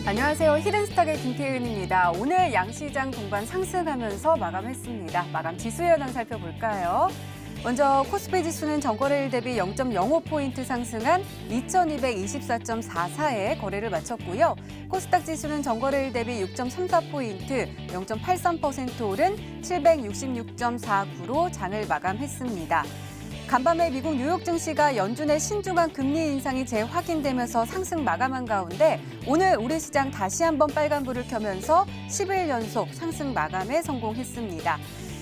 안녕하세요. 히든스탁의 김태은입니다. 오늘 양시장 동반 상승하면서 마감했습니다. 마감 지수 현황 살펴볼까요? 먼저 코스피 지수는 전거래일 대비 0.05포인트 상승한 2224.44에 거래를 마쳤고요. 코스닥 지수는 전거래일 대비 6.34포인트, 0.83% 오른 766.49로 장을 마감했습니다. 간밤에 미국 뉴욕 증시가 연준의 신중한 금리 인상이 재확인되면서 상승 마감한 가운데 오늘 우리 시장 다시 한번 빨간불을 켜면서 10일 연속 상승 마감에 성공했습니다.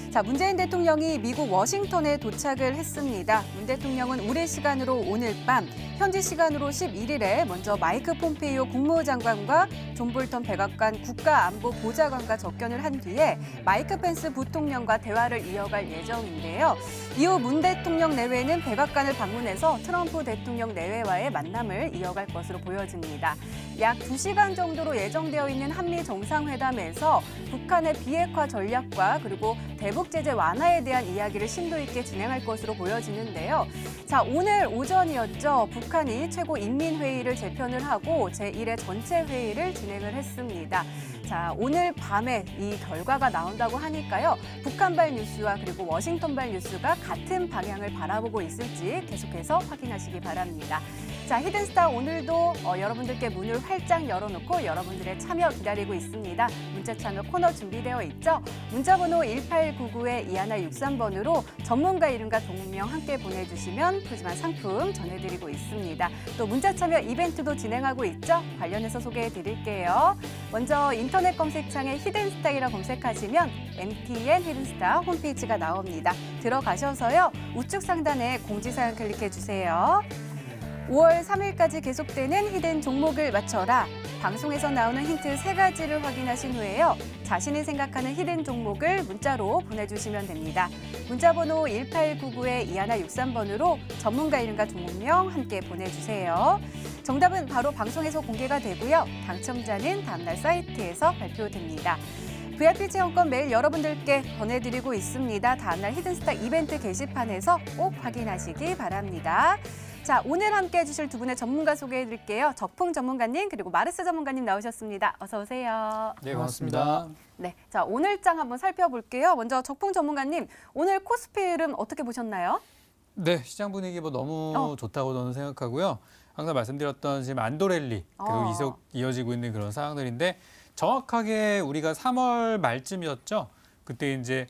자, 문재인 대통령이 미국 워싱턴에 도착을 했습니다. 문 대통령은 우리 시간으로 오늘 밤, 현지 시간으로 11일에 먼저 마이크 폼페이오 국무장관과 존 볼턴 백악관 국가안보보좌관과 접견을 한 뒤에 마이크 펜스 부통령과 대화를 이어갈 예정인데요. 이후 문 대통령 내외는 백악관을 방문해서 트럼프 대통령 내외와의 만남을 이어갈 것으로 보여집니다. 약 2시간 정도로 예정되어 있는 한미 정상회담에서 북한의 비핵화 전략과 그리고 대북 제재 완화에 대한 이야기를 심도 있게 진행할 것으로 보여지는데요. 자, 오늘 오전이었죠. 북한이 최고인민회의를 재편을 하고 제1회 전체 회의를 진행을 했습니다. 자, 오늘 밤에 이 결과가 나온다고 하니까요. 북한발 뉴스와 그리고 워싱턴발 뉴스가 같은 방향을 바라보고 있을지 계속해서 확인하시기 바랍니다. 자, 히든스타 오늘도 여러분들께 문을 활짝 열어놓고 여러분들의 참여 기다리고 있습니다. 문자 참여 코너 준비되어 있죠? 문자번호 1899-2163번으로 전문가 이름과 동명 함께 보내주시면 푸짐한 상품 전해드리고 있습니다. 또 문자 참여 이벤트도 진행하고 있죠? 관련해서 소개해드릴게요. 먼저 인터넷 검색창에 히든스타이라 검색하시면 MTN 히든스타 홈페이지가 나옵니다. 들어가셔서요. 우측 상단에 공지사항 클릭해주세요. 5월 3일까지 계속되는 히든 종목을 맞춰라. 방송에서 나오는 힌트 3가지를 확인하신 후에요. 자신이 생각하는 히든 종목을 문자로 보내주시면 됩니다. 문자번호 1899-2163번으로 전문가 이름과 종목명 함께 보내주세요. 정답은 바로 방송에서 공개가 되고요. 당첨자는 다음날 사이트에서 발표됩니다. VIP 체험권 매일 여러분들께 보내드리고 있습니다. 다음날 히든스탁 이벤트 게시판에서 꼭 확인하시기 바랍니다. 자, 오늘 함께 해주실 두 분의 전문가 소개해드릴게요. 적풍 전문가님 그리고 마르스 전문가님 나오셨습니다. 어서 오세요. 네, 고맙습니다. 네, 자, 오늘장 한번 살펴볼게요. 먼저 적풍 전문가님, 오늘 코스피 흐름 어떻게 보셨나요? 네, 시장 분위기 너무 좋다고 저는 생각하고요. 항상 말씀드렸던 지금 안도랠리 계속 계속 이어지고 있는 그런 상황들인데 정확하게 우리가 3월 말쯤이었죠. 그때 이제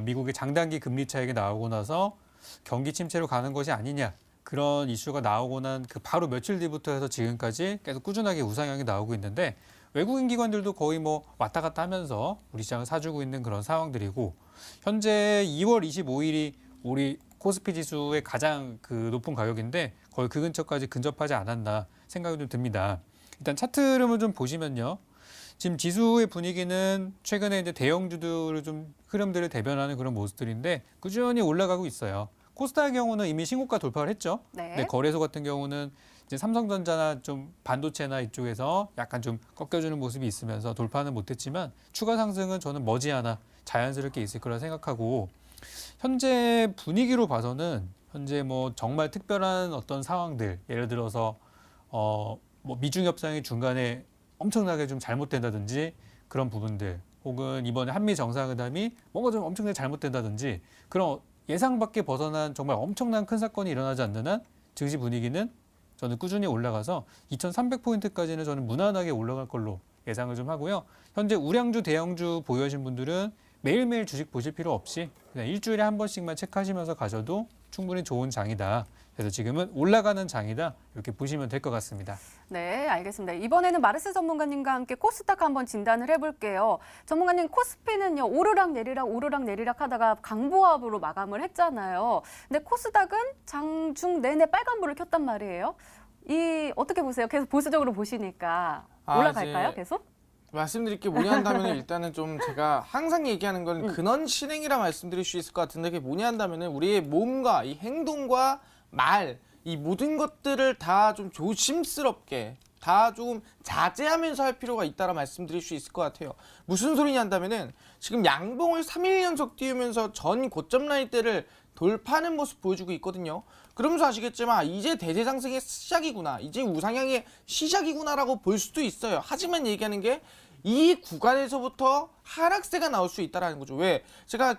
미국의 장단기 금리 차익이 나오고 나서 경기 침체로 가는 것이 아니냐. 그런 이슈가 나오고 난 그 바로 며칠 뒤부터 해서 지금까지 계속 꾸준하게 우상향이 나오고 있는데 외국인 기관들도 거의 왔다 갔다 하면서 우리 시장을 사주고 있는 그런 상황들이고 현재 2월 25일이 우리 코스피 지수의 가장 높은 가격인데 거의 그 근처까지 근접하지 않았나 생각이 좀 듭니다. 일단 차트 흐름을 좀 보시면요. 지금 지수의 분위기는 최근에 이제 대형주들을 좀 흐름들을 대변하는 그런 모습들인데 꾸준히 올라가고 있어요. 코스닥의 경우는 이미 신고가 돌파를 했죠. 네. 근데 거래소 같은 경우는 이제 삼성전자나 좀 반도체나 이쪽에서 약간 좀 꺾여주는 모습이 있으면서 돌파는 못했지만 추가 상승은 저는 머지않아 자연스럽게 있을 거라 생각하고 현재 분위기로 봐서는 현재 정말 특별한 어떤 상황들 예를 들어서 미중 협상이 중간에 엄청나게 좀 잘못된다든지 그런 부분들 혹은 이번에 한미 정상회담이 뭔가 좀 엄청나게 잘못된다든지 그런 예상 밖에 벗어난 정말 엄청난 큰 사건이 일어나지 않는 한 증시 분위기는 저는 꾸준히 올라가서 2300포인트까지는 저는 무난하게 올라갈 걸로 예상을 좀 하고요. 현재 우량주, 대형주 보유하신 분들은 매일매일 주식 보실 필요 없이 그냥 일주일에 한 번씩만 체크하시면서 가셔도 충분히 좋은 장이다. 그래서 지금은 올라가는 장이다. 이렇게 보시면 될 것 같습니다. 네, 알겠습니다. 이번에는 마르스 전문가님과 함께 코스닥 한번 진단을 해볼게요. 전문가님, 코스피는요, 오르락 내리락 하다가 강보합으로 마감을 했잖아요. 근데 코스닥은 장중 내내 빨간불을 켰단 말이에요. 어떻게 보세요? 계속 보수적으로 보시니까 올라갈까요, 계속? 말씀드릴 게 뭐냐 한다면 일단은 좀 제가 항상 얘기하는 건 근원 실행이라 말씀드릴 수 있을 것 같은데 그게 뭐냐 한다면 우리의 몸과 이 행동과 말, 이 모든 것들을 다 좀 조심스럽게 다 좀 자제하면서 할 필요가 있다라 말씀드릴 수 있을 것 같아요. 무슨 소리냐 한다면은 지금 양봉을 3일 연속 띄우면서 전 고점 라인대를 돌파하는 모습 보여주고 있거든요. 그러면서 아시겠지만 이제 대세 상승의 시작이구나, 이제 우상향의 시작이구나라고 볼 수도 있어요. 하지만 얘기하는 게 이 구간에서부터 하락세가 나올 수 있다라는 거죠. 왜? 제가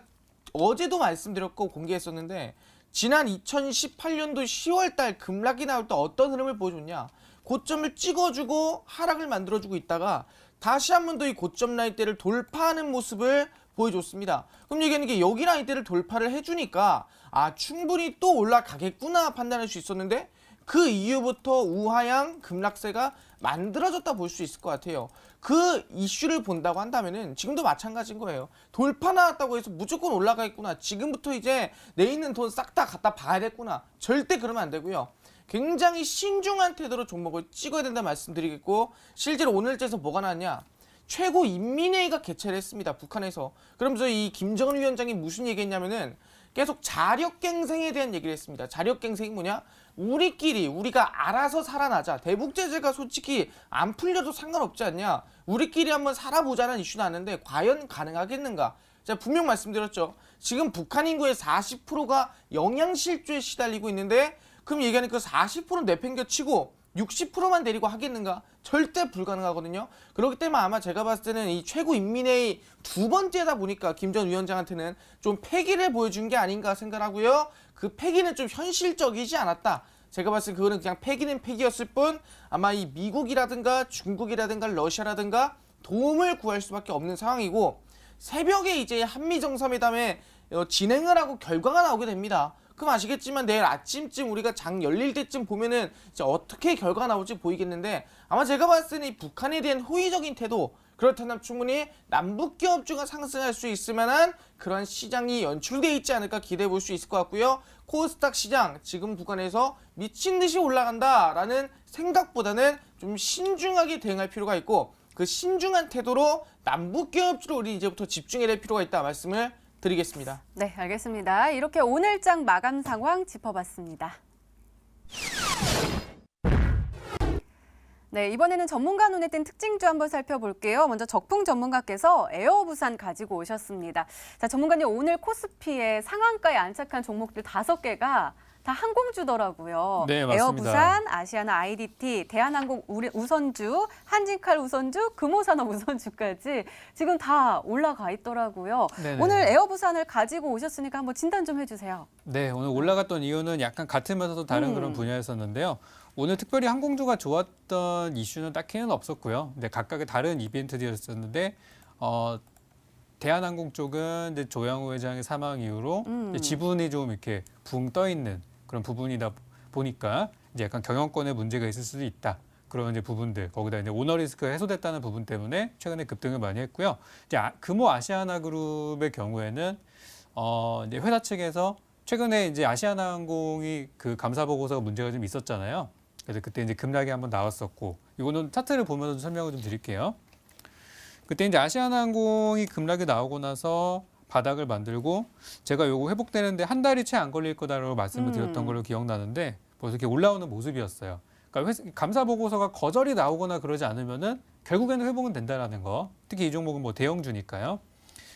어제도 말씀드렸고 공개했었는데 지난 2018년도 10월달 급락이 나올 때 어떤 흐름을 보여줬냐, 고점을 찍어주고 하락을 만들어주고 있다가 다시 한 번 더 이 고점 라인대를 돌파하는 모습을 보여줬습니다. 그럼 얘기하는 게 여기 라인대를 돌파를 해주니까 충분히 또 올라가겠구나 판단할 수 있었는데 그 이후부터 우하향 급락세가 만들어졌다 볼 수 있을 것 같아요. 그 이슈를 본다고 한다면은 지금도 마찬가지인 거예요. 돌파 나왔다고 해서 무조건 올라가겠구나, 지금부터 이제 내 있는 돈 싹 다 갖다 봐야겠구나, 절대 그러면 안 되고요. 굉장히 신중한 태도로 종목을 찍어야 된다 말씀드리겠고, 실제로 오늘자에서 뭐가 나왔냐, 최고 인민회의가 개최를 했습니다, 북한에서. 그러면서 이 김정은 위원장이 무슨 얘기했냐면은 계속 자력갱생에 대한 얘기를 했습니다. 자력갱생이 뭐냐? 우리가 알아서 살아나자. 대북 제재가 솔직히 안 풀려도 상관없지 않냐? 우리끼리 한번 살아보자는 이슈 나왔는데 과연 가능하겠는가? 제가 분명 말씀드렸죠. 지금 북한 인구의 40%가 영양실조에 시달리고 있는데 그럼 얘기하는 그 40%는 내팽겨치고 60%만 내리고 하겠는가? 절대 불가능하거든요. 그렇기 때문에 아마 제가 봤을 때는 이 최고인민회의 두 번째다 보니까 김 전 위원장한테는 좀 패기를 보여준 게 아닌가 생각하고요. 그 패기는 좀 현실적이지 않았다. 제가 봤을 때 그거는 그냥 패기는 패기였을 뿐 아마 이 미국이라든가 중국이라든가 러시아라든가 도움을 구할 수밖에 없는 상황이고, 새벽에 이제 한미정상회담에 진행을 하고 결과가 나오게 됩니다. 그럼 아시겠지만 내일 아침쯤 우리가 장 열릴 때쯤 보면은 이제 어떻게 결과가 나올지 보이겠는데, 아마 제가 봤을 때는 이 북한에 대한 호의적인 태도, 그렇다면 충분히 남북 기업주가 상승할 수 있을 만한 그런 시장이 연출되어 있지 않을까 기대해 볼 수 있을 것 같고요. 코스닥 시장 지금 구간에서 미친 듯이 올라간다라는 생각보다는 좀 신중하게 대응할 필요가 있고, 그 신중한 태도로 남북 기업주를 우리 이제부터 집중해야 될 필요가 있다 말씀을 드리겠습니다. 네, 알겠습니다. 이렇게 오늘장 마감 상황 짚어봤습니다. 네, 이번에는 전문가 눈에 띈 특징주 한번 살펴볼게요. 먼저 적풍 전문가께서 에어부산 가지고 오셨습니다. 자, 전문가님, 오늘 코스피에 상한가에 안착한 종목들 5개가 다 항공주더라고요. 네, 맞습니다. 에어부산, 아시아나 IDT, 대한항공 우선주, 한진칼 우선주, 금호산업 우선주까지 지금 다 올라가 있더라고요. 네네. 오늘 에어부산을 가지고 오셨으니까 한번 진단 좀 해주세요. 네, 오늘 올라갔던 이유는 약간 같으면서도 다른 그런 분야였었는데요. 오늘 특별히 항공주가 좋았던 이슈는 딱히는 없었고요. 근데 각각의 다른 이벤트들이었었는데 대한항공 쪽은 이제 조양호 회장의 사망 이후로 이제 지분이 좀 이렇게 붕 떠 있는 그런 부분이다 보니까 이제 약간 경영권에 문제가 있을 수도 있다. 그런 이제 부분들, 거기다 이제 오너 리스크가 해소됐다는 부분 때문에 최근에 급등을 많이 했고요. 이제 금호 아시아나그룹의 경우에는 이제 회사 측에서 최근에 이제 아시아나항공이 그 감사 보고서가 문제가 좀 있었잖아요. 그래서 그때 이제 급락이 한번 나왔었고, 이거는 차트를 보면서 설명을 좀 드릴게요. 그때 이제 아시아나항공이 급락이 나오고 나서 바닥을 만들고, 제가 요거 회복되는데 한 달이 채 안 걸릴 거다라고 말씀을 드렸던 걸로 기억나는데 벌써 이렇게 올라오는 모습이었어요. 그러니까 감사 보고서가 거절이 나오거나 그러지 않으면은 결국에는 회복은 된다라는 거. 특히 이 종목은 뭐 대형주니까요.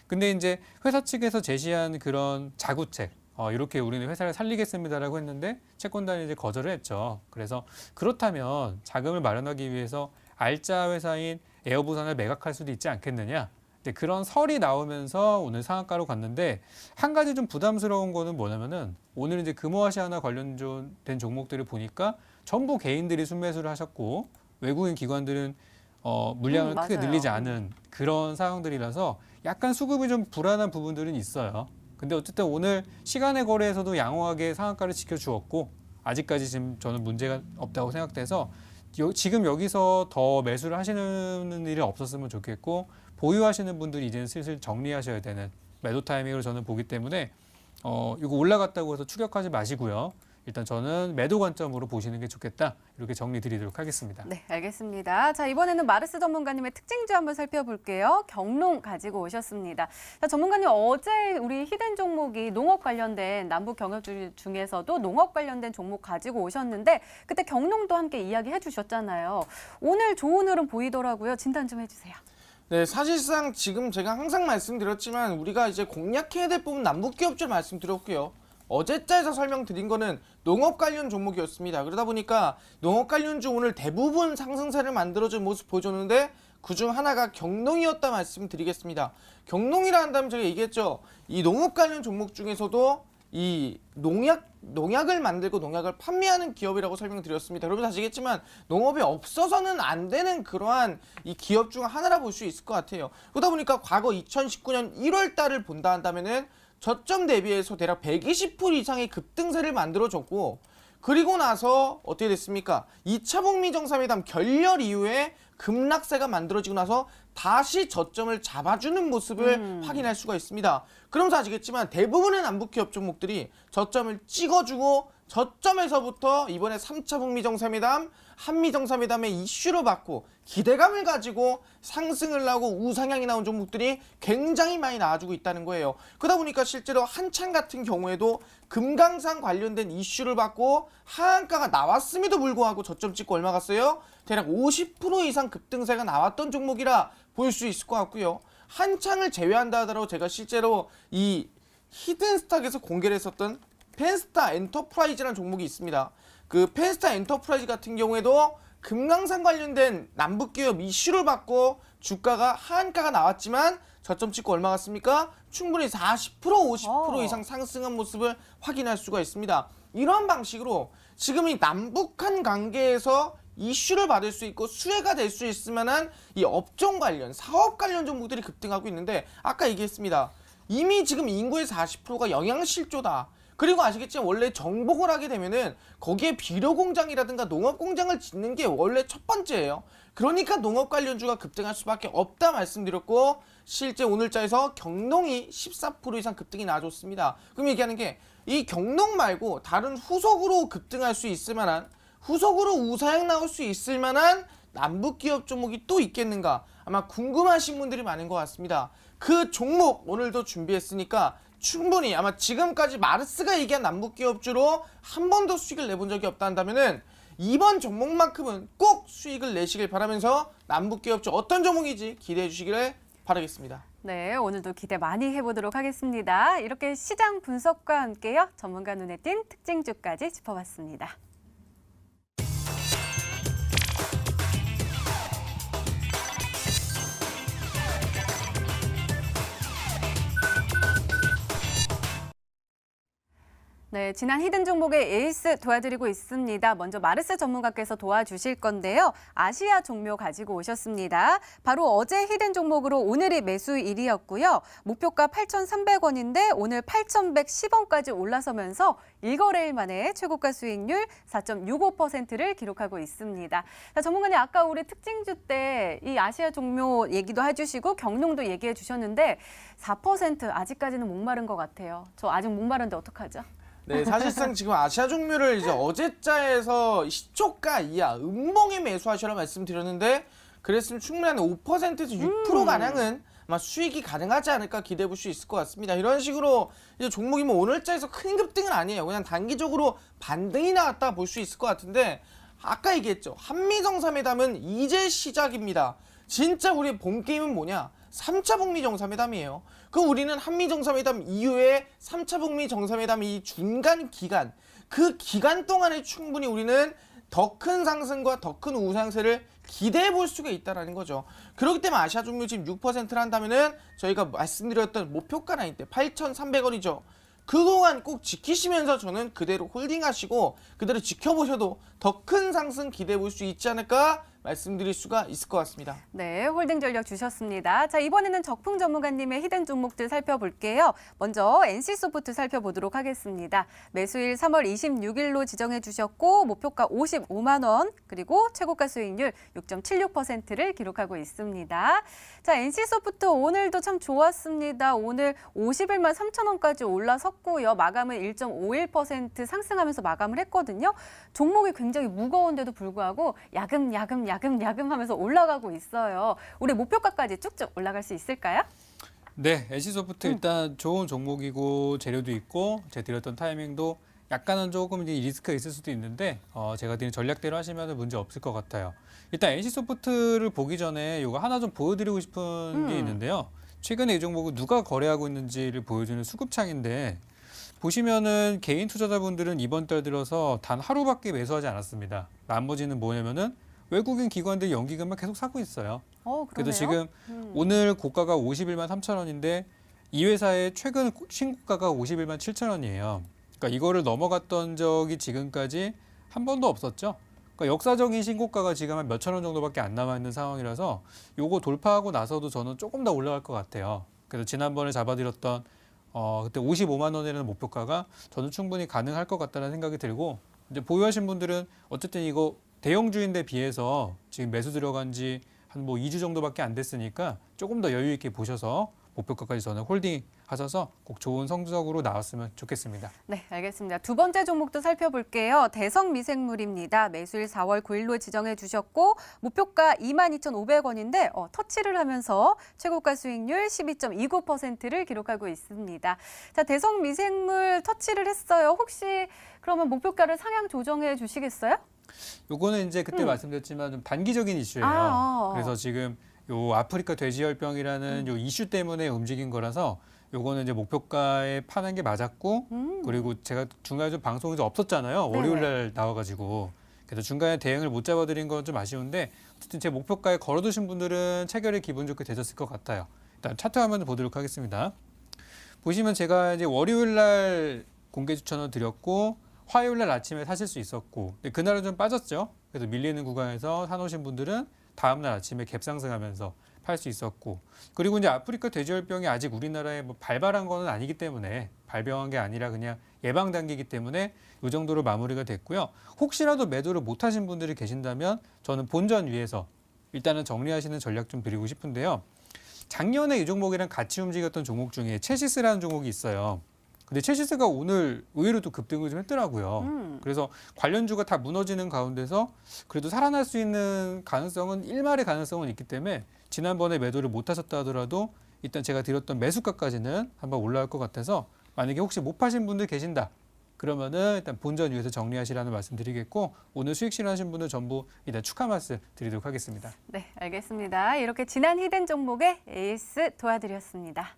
근데 이제 회사 측에서 제시한 그런 자구책, 이렇게 우리는 회사를 살리겠습니다라고 했는데 채권단이 이제 거절을 했죠. 그래서 그렇다면 자금을 마련하기 위해서 알짜 회사인 에어부산을 매각할 수도 있지 않겠느냐. 근데 그런 설이 나오면서 오늘 상한가로 갔는데, 한 가지 좀 부담스러운 거는 뭐냐면은 오늘 이제 금호아시아나 관련된 종목들을 보니까 전부 개인들이 순매수를 하셨고 외국인 기관들은 물량을 크게 맞아요. 늘리지 않은 그런 상황들이라서 약간 수급이 좀 불안한 부분들은 있어요. 근데 어쨌든 오늘 시간의 거래에서도 양호하게 상한가를 지켜주었고, 아직까지 지금 저는 문제가 없다고 생각돼서 지금 여기서 더 매수를 하시는 일이 없었으면 좋겠고, 보유하시는 분들이 이제는 슬슬 정리하셔야 되는 매도 타이밍으로 저는 보기 때문에 이거 올라갔다고 해서 추격하지 마시고요. 일단 저는 매도 관점으로 보시는 게 좋겠다. 이렇게 정리 드리도록 하겠습니다. 네, 알겠습니다. 자, 이번에는 마르스 전문가님의 특징주 한번 살펴볼게요. 경농 가지고 오셨습니다. 자, 전문가님 어제 우리 히든 종목이 농업 관련된 남북 경협주 중에서도 농업 관련된 종목 가지고 오셨는데 그때 경농도 함께 이야기해 주셨잖아요. 오늘 좋은 흐름 보이더라고요. 진단 좀 해주세요. 네, 사실상 지금 제가 항상 말씀드렸지만 우리가 이제 공략해야 될 부분 남북기업주 말씀드렸고요. 어제자에서 설명드린 거는 농업 관련 종목이었습니다. 그러다 보니까 농업 관련주 오늘 대부분 상승세를 만들어준 모습 보여줬는데 그중 하나가 경농이었다 말씀드리겠습니다. 경농이라 한다면 제가 얘기했죠. 이 농업 관련 종목 중에서도 이 농약을 만들고 농약을 판매하는 기업이라고 설명드렸습니다. 여러분 아시겠지만 농업이 없어서는 안 되는 그러한 이 기업 중 하나라 볼 수 있을 것 같아요. 그러다 보니까 과거 2019년 1월 달을 본다 한다면은 저점 대비해서 대략 120% 이상의 급등세를 만들어줬고 그리고 나서 어떻게 됐습니까? 2차 북미 정상회담 결렬 이후에 급락세가 만들어지고 나서 다시 저점을 잡아주는 모습을 확인할 수가 있습니다. 그러면서 아시겠지만 대부분의 남북기업 종목들이 저점을 찍어주고 저점에서부터 이번에 3차 북미 정상회담, 한미 정상회담의 이슈로 받고 기대감을 가지고 상승을 하고 우상향이 나온 종목들이 굉장히 많이 나와주고 있다는 거예요. 그러다 보니까 실제로 한창 같은 경우에도 금강산 관련된 이슈를 받고 하한가가 나왔음에도 불구하고 저점 찍고 얼마 갔어요? 대략 50% 이상 급등세가 나왔던 종목이라 볼 수 있을 것 같고요. 한창을 제외한다 하더라도 제가 실제로 이 히든스탁에서 공개를 했었던 펜스타 엔터프라이즈라는 종목이 있습니다. 그 펜스타 엔터프라이즈 같은 경우에도 금강산 관련된 남북기업 이슈를 받고 주가가 하한가가 나왔지만 저점 찍고 얼마 갔습니까? 충분히 40% 50% 이상 상승한 모습을 확인할 수가 있습니다. 이런 방식으로 지금 이 남북한 관계에서 이슈를 받을 수 있고 수혜가 될 수 있을 만한 이 업종 관련, 사업 관련 종목들이 급등하고 있는데 아까 얘기했습니다. 이미 지금 인구의 40%가 영양실조다. 그리고 아시겠지만 원래 정복을 하게 되면은 거기에 비료공장이라든가 농업공장을 짓는 게 원래 첫 번째예요. 그러니까 농업 관련주가 급등할 수밖에 없다 말씀드렸고 실제 오늘자에서 경농이 14% 이상 급등이 나와줬습니다. 그럼 얘기하는 게 이 경농 말고 다른 후속으로 급등할 수 있을 만한 후속으로 우상향 나올 수 있을 만한 남북기업 종목이 또 있겠는가 아마 궁금하신 분들이 많은 것 같습니다. 그 종목 오늘도 준비했으니까 충분히 아마 지금까지 마르스가 얘기한 남북기업주로 한 번도 수익을 내본 적이 없다 한다면은 이번 종목만큼은 꼭 수익을 내시길 바라면서 남북기업주 어떤 종목인지 기대해 주시기를 바라겠습니다. 네, 오늘도 기대 많이 해보도록 하겠습니다. 이렇게 시장 분석과 함께요. 전문가 눈에 띈 특징주까지 짚어봤습니다. 네, 지난 히든 종목의 에이스 도와드리고 있습니다. 먼저 마르스 전문가께서 도와주실 건데요. 아시아 종묘 가지고 오셨습니다. 바로 어제 히든 종목으로 오늘이 매수일이었고요. 목표가 8,300원인데 오늘 8,110원까지 올라서면서 1거래일 만에 최고가 수익률 4.65%를 기록하고 있습니다. 자, 전문가님 아까 우리 특징주 때 이 아시아 종묘 얘기도 해주시고 경농도 얘기해 주셨는데 4% 아직까지는 목마른 것 같아요. 저 아직 목마른데 어떡하죠? 네, 사실상 지금 아시아 종묘를 이제 어제자에서 시초가 이하 음봉에 매수하시라 말씀드렸는데 그랬으면 충분히 한 5%에서 6% 가량은 아마 수익이 가능하지 않을까 기대해 볼 수 있을 것 같습니다. 이런 식으로 이제 종목이 뭐 오늘자에서 큰 급등은 아니에요. 그냥 단기적으로 반등이 나왔다 볼 수 있을 것 같은데 아까 얘기했죠. 한미 정상회담은 이제 시작입니다. 진짜 우리의 본 게임은 뭐냐? 3차 북미 정상회담이에요. 그럼 우리는 한미 정상회담 이후에 3차 북미 정상회담 이 중간 기간, 그 기간 동안에 충분히 우리는 더 큰 상승과 더 큰 우상세를 기대해 볼 수가 있다는 거죠. 그렇기 때문에 아시아 종묘 지금 6%를 한다면은 저희가 말씀드렸던 목표가 라인 때 8,300원이죠. 그동안 꼭 지키시면서 저는 그대로 홀딩하시고 그대로 지켜보셔도 더 큰 상승 기대해 볼 수 있지 않을까 말씀드릴 수가 있을 것 같습니다. 네, 홀딩 전략 주셨습니다. 자, 이번에는 적풍 전문가님의 히든 종목들 살펴볼게요. 먼저 NC소프트 살펴보도록 하겠습니다. 매수일 3월 26일로 지정해 주셨고 목표가 55만 원, 그리고 최고가 수익률 6.76%를 기록하고 있습니다. 자, NC소프트 오늘도 참 좋았습니다. 오늘 51만 3천 원까지 올라섰고요. 마감은 1.51% 상승하면서 마감을 했거든요. 종목이 굉장히 무거운데도 불구하고 야금 하면서 올라가고 있어요. 우리 목표가까지 쭉쭉 올라갈 수 있을까요? 네, NC소프트 일단 좋은 종목이고 재료도 있고 제가 드렸던 타이밍도 약간은 조금 이제 리스크가 있을 수도 있는데 제가 드린 전략대로 하시면 문제 없을 것 같아요. 일단 NC소프트를 보기 전에 이거 하나 좀 보여드리고 싶은 게 있는데요. 최근에 이 종목은 누가 거래하고 있는지를 보여주는 수급창인데 보시면은 개인 투자자분들은 이번 달 들어서 단 하루밖에 매수하지 않았습니다. 나머지는 뭐냐면은 외국인 기관들 연기금만 계속 사고 있어요. 그래서 지금 오늘 고가가 51만 3천 원인데 이 회사의 최근 신고가가 51만 7천 원이에요. 그러니까 이거를 넘어갔던 적이 지금까지 한 번도 없었죠. 그러니까 역사적인 신고가가 지금 한 몇천 원 정도밖에 안 남아 있는 상황이라서 요거 돌파하고 나서도 저는 조금 더 올라갈 것 같아요. 그래서 지난번에 잡아드렸던 그때 55만 원이라는 목표가가 저는 충분히 가능할 것 같다는 생각이 들고 이제 보유하신 분들은 어쨌든 이거 대형주인데 비해서 지금 매수 들어간 지 한 뭐 2주 정도밖에 안 됐으니까 조금 더 여유 있게 보셔서 목표가까지 저는 홀딩 하셔서 꼭 좋은 성적으로 나왔으면 좋겠습니다. 네, 알겠습니다. 두 번째 종목도 살펴볼게요. 대성미생물입니다. 매수일 4월 9일로 지정해 주셨고 목표가 22,500원인데 터치를 하면서 최고가 수익률 12.29%를 기록하고 있습니다. 자, 대성미생물 터치를 했어요. 혹시 그러면 목표가를 상향 조정해 주시겠어요? 요거는 이제 그때 말씀드렸지만 좀 단기적인 이슈예요. 그래서 지금 요 아프리카 돼지열병이라는 요 이슈 때문에 움직인 거라서 요거는 이제 목표가에 파는 게 맞았고 그리고 제가 중간에 좀 방송에서 없었잖아요. 월요일 날 나와가지고 그래서 중간에 대응을 못 잡아드린 건 좀 아쉬운데 어쨌든 제 목표가에 걸어두신 분들은 체결이 기분 좋게 되셨을 것 같아요. 일단 차트 화면을 보도록 하겠습니다. 보시면 제가 이제 월요일 날 공개 추천을 드렸고 화요일 날 아침에 사실 수 있었고 근데 그날은 좀 빠졌죠. 그래서 밀리는 구간에서 사놓으신 분들은 다음 날 아침에 갭 상승하면서 팔 수 있었고 그리고 이제 아프리카 돼지열병이 아직 우리나라에 뭐 발발한 거는 아니기 때문에 발병한 게 아니라 그냥 예방 단계이기 때문에 이 정도로 마무리가 됐고요. 혹시라도 매도를 못 하신 분들이 계신다면 저는 본전 위에서 일단은 정리하시는 전략 좀 드리고 싶은데요. 작년에 이 종목이랑 같이 움직였던 종목 중에 체시스라는 종목이 있어요. 근데 체시스가 오늘 의외로 또 급등을 좀 했더라고요. 그래서 관련주가 다 무너지는 가운데서 그래도 살아날 수 있는 가능성은 일말의 가능성은 있기 때문에 지난번에 매도를 못 하셨다 하더라도 일단 제가 드렸던 매수가까지는 한번 올라갈 것 같아서 만약에 혹시 못 파신 분들 계신다. 그러면은 일단 본전 위에서 정리하시라는 말씀 드리겠고 오늘 수익 실현하신 분들 전부 일단 축하 말씀 드리도록 하겠습니다. 네, 알겠습니다. 이렇게 지난 히든 종목의 에이스 도와드렸습니다.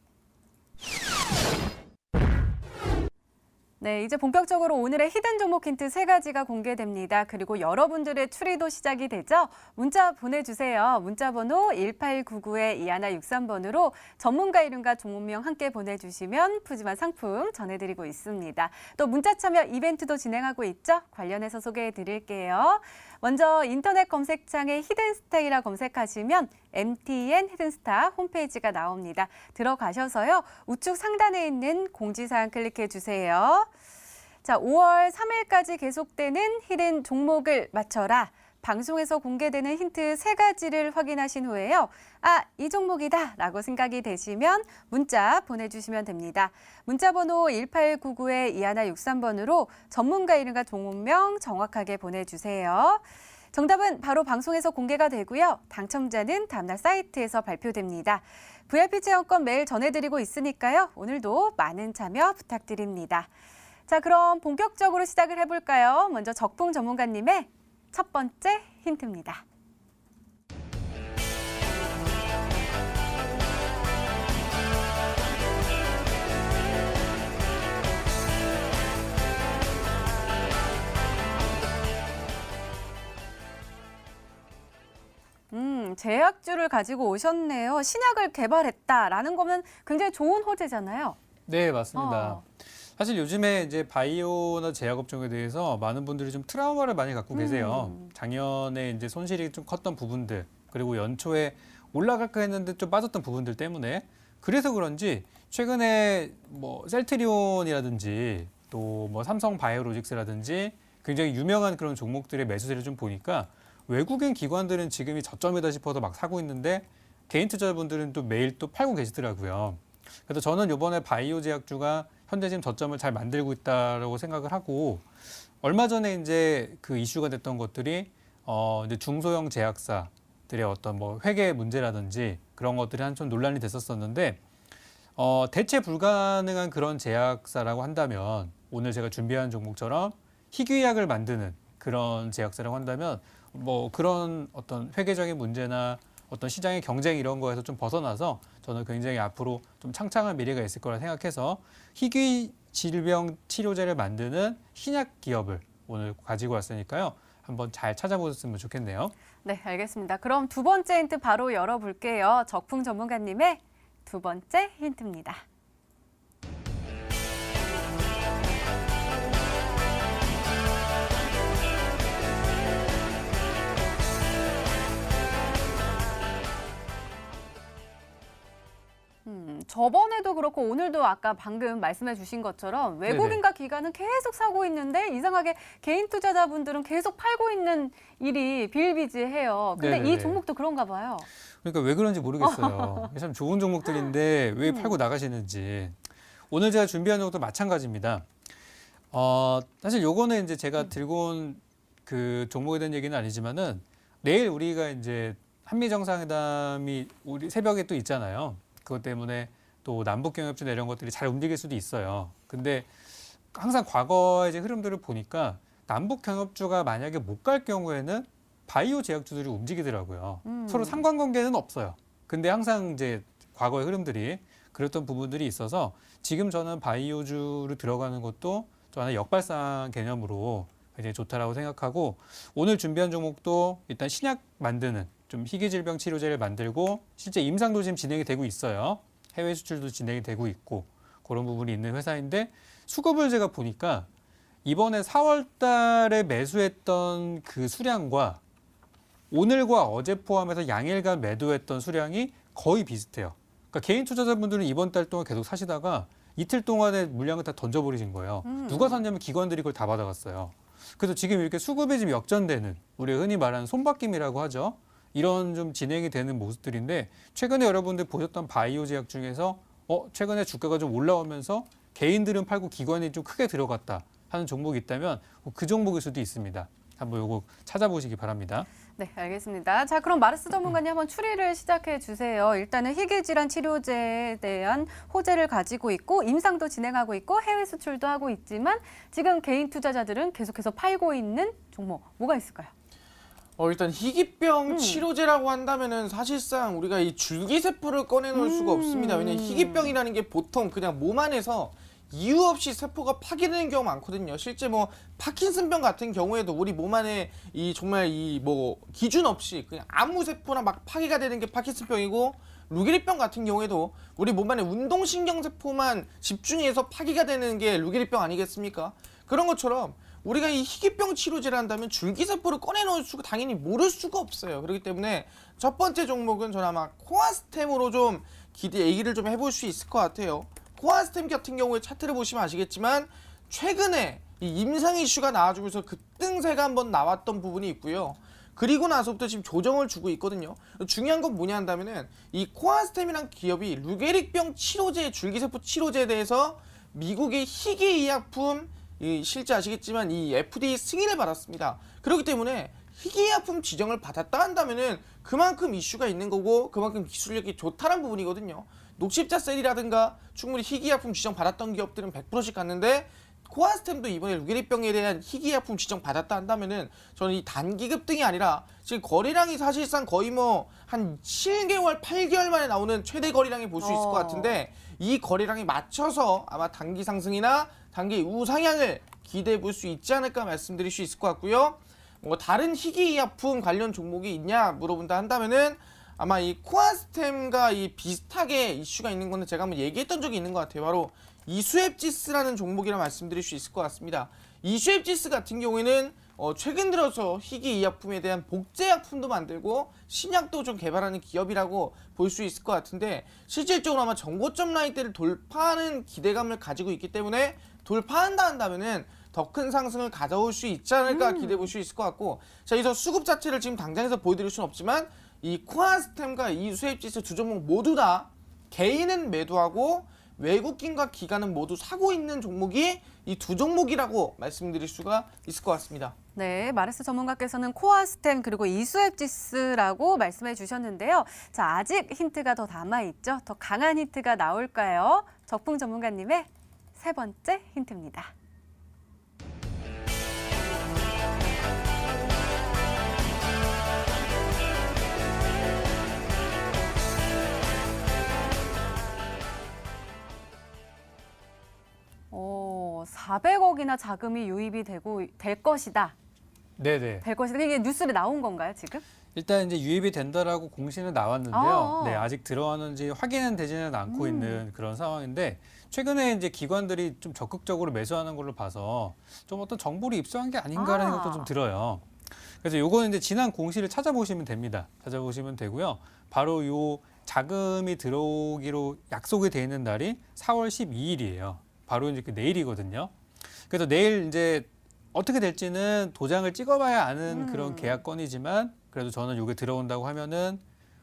네, 이제 본격적으로 오늘의 히든 종목 힌트 3가지가 공개됩니다. 그리고 여러분들의 추리도 시작이 되죠. 문자 보내주세요. 문자 번호 1899-2163번으로 전문가 이름과 종목명 함께 보내주시면 푸짐한 상품 전해드리고 있습니다. 또 문자 참여 이벤트도 진행하고 있죠. 관련해서 소개해드릴게요. 먼저 인터넷 검색창에 히든스타이라 검색하시면 MTN 히든스타 홈페이지가 나옵니다. 들어가셔서요. 우측 상단에 있는 공지사항 클릭해 주세요. 자, 5월 3일까지 계속되는 히든 종목을 맞춰라. 방송에서 공개되는 힌트 3가지를 확인하신 후에요. 아, 이 종목이다 라고 생각이 되시면 문자 보내주시면 됩니다. 문자 번호 1899-2163번으로 전문가 이름과 종목명 정확하게 보내주세요. 정답은 바로 방송에서 공개가 되고요. 당첨자는 다음날 사이트에서 발표됩니다. VIP 체험권 매일 전해드리고 있으니까요. 오늘도 많은 참여 부탁드립니다. 자, 그럼 본격적으로 시작을 해볼까요? 먼저 적풍 전문가님의 첫 번째 힌트입니다. 제약주를 가지고 오셨네요. 신약을 개발했다라는 거면 굉장히 좋은 호재잖아요. 네, 맞습니다. 사실 요즘에 이제 바이오나 제약업종에 대해서 많은 분들이 좀 트라우마를 많이 갖고 계세요. 작년에 이제 손실이 좀 컸던 부분들, 그리고 연초에 올라갈까 했는데 좀 빠졌던 부분들 때문에 그래서 그런지 최근에 뭐 셀트리온이라든지 또 뭐 삼성 바이오로직스라든지 굉장히 유명한 그런 종목들의 매수세를 좀 보니까 외국인 기관들은 지금이 저점이다 싶어서 막 사고 있는데 개인 투자자분들은 또 매일 또 팔고 계시더라고요. 그래서 저는 이번에 바이오 제약주가 현재 지금 저점을 잘 만들고 있다고 생각을 하고 얼마 전에 이제 그 이슈가 됐던 것들이 이제 중소형 제약사들의 어떤 뭐 회계 문제라든지 그런 것들이 한참 논란이 됐었었는데 대체 불가능한 그런 제약사라고 한다면 오늘 제가 준비한 종목처럼 희귀약을 만드는 그런 제약사라고 한다면 뭐 그런 어떤 회계적인 문제나 어떤 시장의 경쟁 이런 거에서 좀 벗어나서 저는 굉장히 앞으로 좀 창창한 미래가 있을 거라 생각해서 희귀 질병 치료제를 만드는 신약 기업을 오늘 가지고 왔으니까요. 한번 잘 찾아보셨으면 좋겠네요. 네, 알겠습니다. 그럼 두 번째 힌트 바로 열어볼게요. 적풍 전문가님의 두 번째 힌트입니다. 저번에도 그렇고 오늘도 아까 방금 말씀해 주신 것처럼 외국인과 기관은 계속 사고 있는데 이상하게 개인 투자자분들은 계속 팔고 있는 일이 비일비재해요. 근데 네네네. 이 종목도 그런가 봐요. 그러니까 왜 그런지 모르겠어요. 참 좋은 종목들인데 왜 팔고 나가시는지. 오늘 제가 준비한 종목도 마찬가지입니다. 사실 요거는 이제 제가 들고 온 그 종목에 대한 얘기는 아니지만은 내일 우리가 이제 한미 정상회담이 우리 새벽에 또 있잖아요. 그것 때문에 또 남북 경협주나 이런 것들이 잘 움직일 수도 있어요. 근데 항상 과거의 이제 흐름들을 보니까 남북 경협주가 만약에 못 갈 경우에는 바이오 제약주들이 움직이더라고요. 서로 상관관계는 없어요. 근데 항상 이제 과거의 흐름들이 그랬던 부분들이 있어서 지금 저는 바이오주로 들어가는 것도 저 하나 역발상 개념으로 굉장히 좋다라고 생각하고 오늘 준비한 종목도 일단 신약 만드는 좀 희귀 질병 치료제를 만들고 실제 임상도 지금 진행이 되고 있어요. 해외 수출도 진행이 되고 있고 그런 부분이 있는 회사인데 수급을 제가 보니까 이번에 4월 달에 매수했던 그 수량과 오늘과 어제 포함해서 양일간 매도했던 수량이 거의 비슷해요. 그러니까 개인 투자자분들은 이번 달 동안 계속 사시다가 이틀 동안의 물량을 다 던져버리신 거예요. 누가 샀냐면 기관들이 그걸 다 받아갔어요. 그래서 지금 이렇게 수급이 지금 역전되는 우리가 흔히 말하는 손바뀜이라고 하죠. 이런 좀 진행이 되는 모습들인데 최근에 여러분들 보셨던 바이오 제약 중에서 최근에 주가가 좀 올라오면서 개인들은 팔고 기관이 좀 크게 들어갔다 하는 종목이 있다면 그 종목일 수도 있습니다. 한번 요거 찾아보시기 바랍니다. 네, 알겠습니다. 자, 그럼 마르스 전문가님 한번 추리를 시작해 주세요. 일단은 희귀질환 치료제에 대한 호재를 가지고 있고 임상도 진행하고 있고 해외 수출도 하고 있지만 지금 개인 투자자들은 계속해서 팔고 있는 종목 뭐가 있을까요? 일단 희귀병 치료제라고 한다면은 사실상 우리가 이 줄기세포를 꺼내놓을 수가 없습니다. 왜냐면 희귀병이라는 게 보통 그냥 몸 안에서 이유 없이 세포가 파괴되는 경우가 많거든요. 실제 뭐 파킨슨병 같은 경우에도 우리 몸 안에 이 정말 이 뭐 기준 없이 그냥 아무 세포나 막 파괴가 되는 게 파킨슨병이고 루게리병 같은 경우에도 우리 몸 안에 운동신경 세포만 집중해서 파괴가 되는 게 루게리병 아니겠습니까? 그런 것처럼 우리가 이 희귀병 치료제를 한다면 줄기세포를 꺼내놓을 수가 당연히 모를 수가 없어요. 그렇기 때문에 첫 번째 종목은 저는 아마 코아스템으로 좀 얘기를 좀 해볼 수 있을 것 같아요. 코아스템 같은 경우에 차트를 보시면 아시겠지만 최근에 이 임상 이슈가 나와주면서 급등세가 한번 나왔던 부분이 있고요. 그리고 나서부터 지금 조정을 주고 있거든요. 중요한 건 뭐냐 한다면은 이 코아스템이란 기업이 루게릭병 치료제, 줄기세포 치료제에 대해서 미국의 희귀의약품 실제 아시겠지만 이 FDA 승인을 받았습니다. 그렇기 때문에 희귀의약품 지정을 받았다 한다면은 그만큼 이슈가 있는 거고 그만큼 기술력이 좋다는 부분이거든요. 녹십자셀이라든가 충분히 희귀의약품 지정 받았던 기업들은 100%씩 갔는데 코아스템도 이번에 루게릭병에 대한 희귀의약품 지정 받았다 한다면은 저는 이 단기 급등이 아니라 지금 거래량이 사실상 거의 뭐 한 7개월, 8개월 만에 나오는 최대 거래량이 볼 수 있을 것 같은데 이 거래량에 맞춰서 아마 단기 상승이나 단기 우상향을 기대해 볼 수 있지 않을까 말씀드릴 수 있을 것 같고요. 뭐 다른 희귀의약품 관련 종목이 있냐 물어본다 한다면은 아마 이 코아스템과 이 비슷하게 이슈가 있는 거는 제가 한번 얘기했던 적이 있는 것 같아요. 바로 이수앱지스라는 종목이라 말씀드릴 수 있을 것 같습니다. 이수앱지스 같은 경우에는 최근 들어서 희귀 의약품에 대한 복제약품도 만들고 신약도 좀 개발하는 기업이라고 볼 수 있을 것 같은데 실질적으로 아마 정고점 라인대를 돌파하는 기대감을 가지고 있기 때문에 돌파한다 한다면은 더 큰 상승을 가져올 수 있지 않을까 기대해 볼 수 있을 것 같고, 자, 여기서 수급 자체를 지금 당장에서 보여드릴 수는 없지만 이 코아스템과 이수앱지스 두 종목 모두 다 개인은 매도하고 외국인과 기관은 모두 사고 있는 종목이 이 두 종목이라고 말씀드릴 수가 있을 것 같습니다. 네, 마르스 전문가께서는 코아스템 그리고 이수앱지스라고 말씀해 주셨는데요. 자, 아직 힌트가 더 남아있죠. 더 강한 힌트가 나올까요? 적풍 전문가님의 세 번째 힌트입니다. 오, 400억이나 자금이 유입이 될 것이다. 네네. 될 것이다. 이게 뉴스에 나온 건가요, 지금? 일단 이제 유입이 된다라고 공시는 나왔는데요. 아. 네, 아직 들어왔는지 확인은 되지는 않고 있는 그런 상황인데 최근에 이제 기관들이 좀 적극적으로 매수하는 걸로 봐서 좀 어떤 정보를 입수한 게 아닌가라는 아. 생각도 좀 들어요. 그래서 요거는 이제 지난 공시를 찾아보시면 됩니다. 찾아보시면 되고요. 바로 요 자금이 들어오기로 약속이 돼 있는 날이 4월 12일이에요. 바로 이제 그 내일이거든요. 그래서 내일 이제 어떻게 될지는 도장을 찍어봐야 아는 그런 계약건이지만 그래도 저는 이게 들어온다고 하면은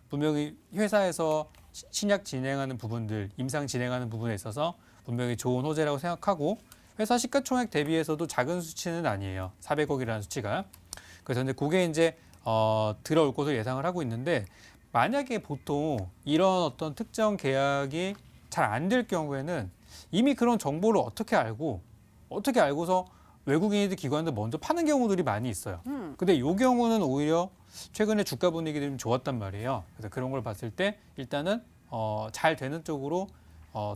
분명히 회사에서 신약 진행하는 부분들, 임상 진행하는 부분에 있어서 분명히 좋은 호재라고 생각하고 회사 시가총액 대비해서도 작은 수치는 아니에요. 400억이라는 수치가. 그래서 근데 그게 이제 들어올 것으로 예상을 하고 있는데 만약에 보통 이런 어떤 특정 계약이 잘 안 될 경우에는 이미 그런 정보를 어떻게 알고서 외국인이든 기관도 먼저 파는 경우들이 많이 있어요. 근데 이 경우는 오히려 최근에 주가 분위기가 좀 좋았단 말이에요. 그래서 그런 걸 봤을 때 일단은 잘 되는 쪽으로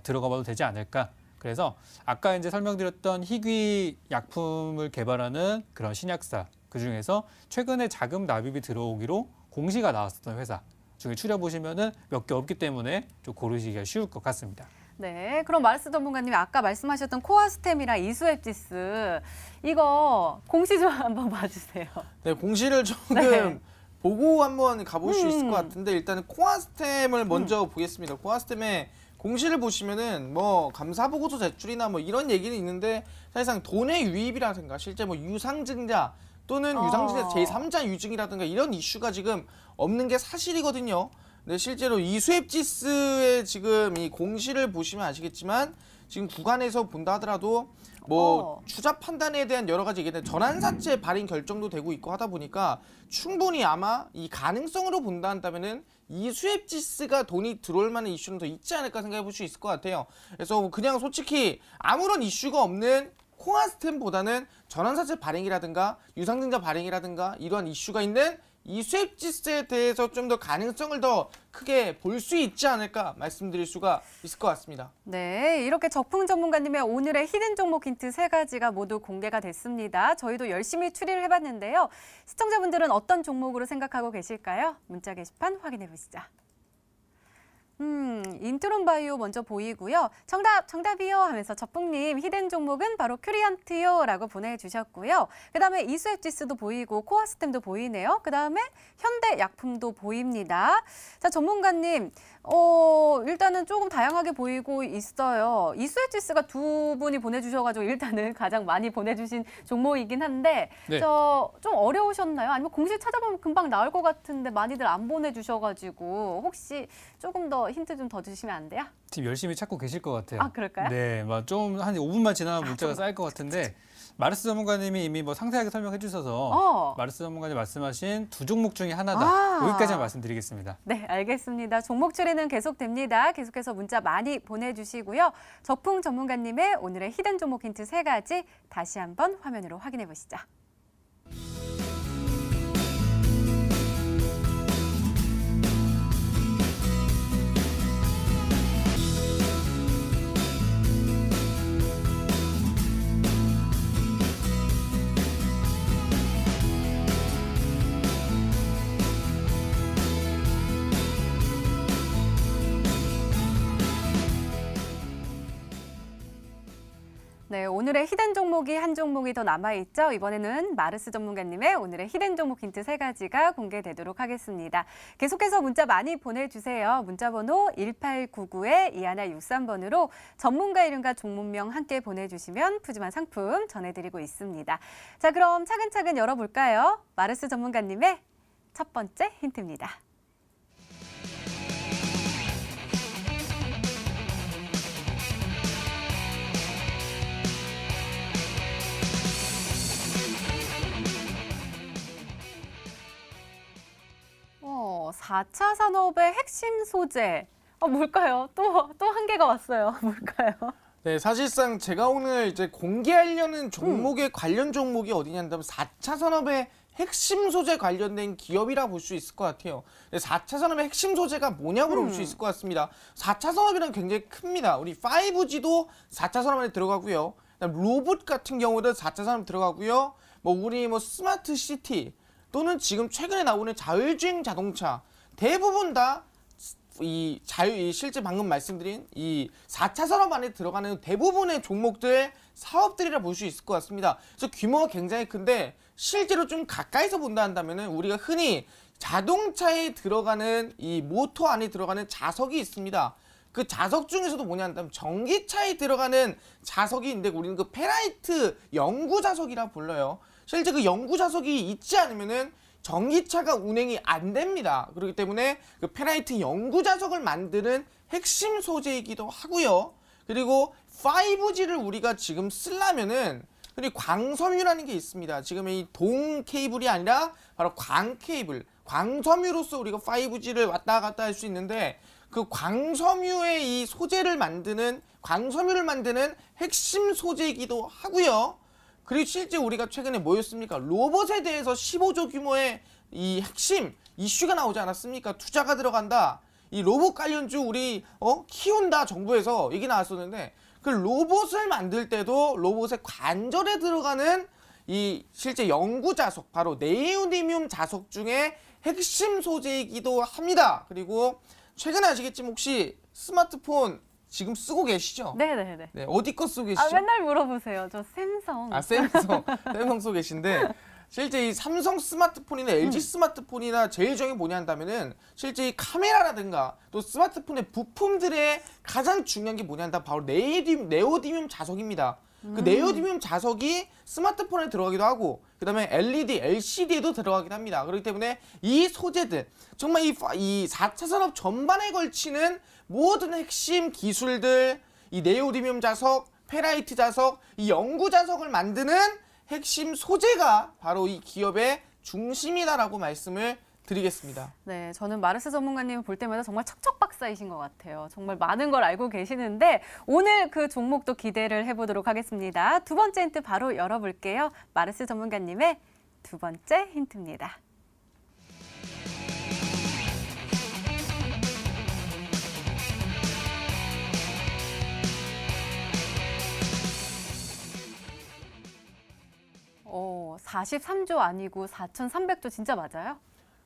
들어가 봐도 되지 않을까. 그래서 아까 이제 설명드렸던 희귀 약품을 개발하는 그런 신약사 그중에서 최근에 자금 납입이 들어오기로 공시가 나왔었던 회사 중에 추려보시면은 몇 개 없기 때문에 좀 고르시기가 쉬울 것 같습니다. 네, 그럼 마르스 전문가님이 아까 말씀하셨던 코아스템이랑 이수앱지스 이거 공시 좀 한번 봐주세요. 네, 공시를 조금 네. 보고 한번 가볼 수 있을 것 같은데 일단은 코아스템을 먼저 보겠습니다. 코아스템의 공시를 보시면은 뭐 감사 보고서 제출이나 뭐 이런 얘기는 있는데 사실상 돈의 유입이라든가 실제 뭐 유상증자 또는 유상증자 제3자 유증이라든가 이런 이슈가 지금 없는 게 사실이거든요. 네, 실제로 이수앱지스의 지금 이 공시를 보시면 아시겠지만 지금 구간에서 본다 하더라도 뭐 투자 판단에 대한 여러 가지 얘기는 전환사채 발행 결정도 되고 있고 하다 보니까 충분히 아마 이 가능성으로 본다 한다면은 이수앱지스가 돈이 들어올 만한 이슈는 더 있지 않을까 생각해 볼 수 있을 것 같아요. 그래서 그냥 솔직히 아무런 이슈가 없는 코아스템보다는 전환사채 발행이라든가 유상증자 발행이라든가 이러한 이슈가 있는 이수앱지스에 대해서 좀 더 가능성을 더 크게 볼 수 있지 않을까 말씀드릴 수가 있을 것 같습니다. 네, 이렇게 적풍 전문가님의 오늘의 히든 종목 힌트 세 가지가 모두 공개가 됐습니다. 저희도 열심히 추리를 해봤는데요. 시청자분들은 어떤 종목으로 생각하고 계실까요? 문자 게시판 확인해 보시죠. 인트론 바이오 먼저 보이고요. 정답이요 하면서 적풍님 히든 종목은 바로 큐리언트요 라고 보내주셨고요. 그다음에 이수앱지스도 보이고 코아스템도 보이네요. 그다음에 현대약품도 보입니다. 자, 전문가님 일단은 조금 다양하게 보이고 있어요. 이수앱지스가 두 분이 보내주셔가지고 일단은 가장 많이 보내주신 종목이긴 한데 네. 좀 어려우셨나요? 아니면 공식 찾아보면 금방 나올 것 같은데 많이들 안 보내주셔가지고 혹시 조금 더 힌트 좀 더 주시면 안 돼요? 지금 열심히 찾고 계실 것 같아요. 아, 그럴까요? 네, 좀 한 5분만 지나면 문자가 쌓일 것 같은데 마르스 전문가님이 이미 뭐 상세하게 설명해 주셔서 마르스 전문가님 말씀하신 두 종목 중에 하나다. 여기까지만 말씀드리겠습니다. 네, 알겠습니다. 종목 추리는 계속됩니다. 계속해서 문자 많이 보내주시고요. 적풍 전문가님의 오늘의 히든 종목 힌트 세 가지 다시 한번 화면으로 확인해 보시죠. 오늘의 히든 종목이 한 종목이 더 남아있죠. 이번에는 마르스 전문가님의 오늘의 히든 종목 힌트 3가지가 공개되도록 하겠습니다. 계속해서 문자 많이 보내주세요. 문자번호 1899-2163번으로 전문가 이름과 종목명 함께 보내주시면 푸짐한 상품 전해드리고 있습니다. 자, 그럼 차근차근 열어볼까요? 마르스 전문가님의 첫 번째 힌트입니다. 어, 4차 산업의 핵심 소재. 뭘까요? 또 한 개가 왔어요. 뭘까요? 네, 사실상 제가 오늘 이제 공개하려는 종목의 관련 종목이 어디냐면 4차 산업의 핵심 소재 관련된 기업이라 볼 수 있을 것 같아요. 4차 산업의 핵심 소재가 뭐냐고 물어볼 수 있을 것 같습니다. 4차 산업이란 굉장히 큽니다. 우리 5G도 4차 산업 안에 들어가고요. 로봇 같은 경우도 4차 산업 들어가고요. 우리 스마트 시티 또는 지금 최근에 나오는 자율주행 자동차 대부분 다 실제 방금 말씀드린 이 4차 산업 안에 들어가는 대부분의 종목들, 사업들이라 볼 수 있을 것 같습니다. 그래서 규모가 굉장히 큰데 실제로 좀 가까이서 본다 한다면은 우리가 흔히 자동차에 들어가는 이 모터 안에 들어가는 자석이 있습니다. 그 자석 중에서도 뭐냐 한다면 전기차에 들어가는 자석이 있는데 우리는 그 페라이트 연구 자석이라 불러요. 실제 그 연구 자석이 있지 않으면은 전기차가 운행이 안 됩니다. 그렇기 때문에 그 페라이트 연구 자석을 만드는 핵심 소재이기도 하고요. 그리고 5G를 우리가 지금 쓰려면은 그리고 광섬유라는 게 있습니다. 지금 이 동 케이블이 아니라 바로 광 케이블, 광섬유로서 우리가 5G를 왔다 갔다 할 수 있는데 그 광섬유의 이 소재를 만드는 광섬유를 만드는 핵심 소재이기도 하고요. 그리고 실제 우리가 최근에 뭐였습니까? 로봇에 대해서 15조 규모의 이 핵심 이슈가 나오지 않았습니까? 투자가 들어간다. 이 로봇 관련주 우리 키운다 정부에서 얘기 나왔었는데 그 로봇을 만들 때도 로봇의 관절에 들어가는 이 실제 연구 자석 바로 네오디뮴 자석 중에 핵심 소재이기도 합니다. 그리고 최근에 아시겠지만 혹시 스마트폰 지금 쓰고 계시죠? 네네네. 네, 어디 거 쓰고 계시죠? 맨날 물어보세요. 저 샘성. 샘성 쓰고 계신데 실제 이 삼성 스마트폰이나 LG 스마트폰이나 제일 중요한 게 뭐냐 한다면은 실제 이 카메라라든가 또 스마트폰의 부품들의 가장 중요한 게 뭐냐 한다 바로 네오디뮴 자석입니다. 그 네오디뮴 자석이 스마트폰에 들어가기도 하고 그다음에 LED, LCD에도 들어가기도 합니다. 그렇기 때문에 이 소재들 정말 이 4차 산업 전반에 걸치는 모든 핵심 기술들 이 네오디뮴 자석, 페라이트 자석, 이 연구 자석을 만드는 핵심 소재가 바로 이 기업의 중심이다라고 말씀을 드리겠습니다. 네, 저는 마르스 전문가님 볼 때마다 정말 척척 박사이신 것 같아요. 정말 많은 걸 알고 계시는데 오늘 그 종목도 기대를 해보도록 하겠습니다. 두 번째 힌트 바로 열어볼게요. 마르스 전문가님의 두 번째 힌트입니다. 오, 43조 아니고 4,300조 진짜 맞아요?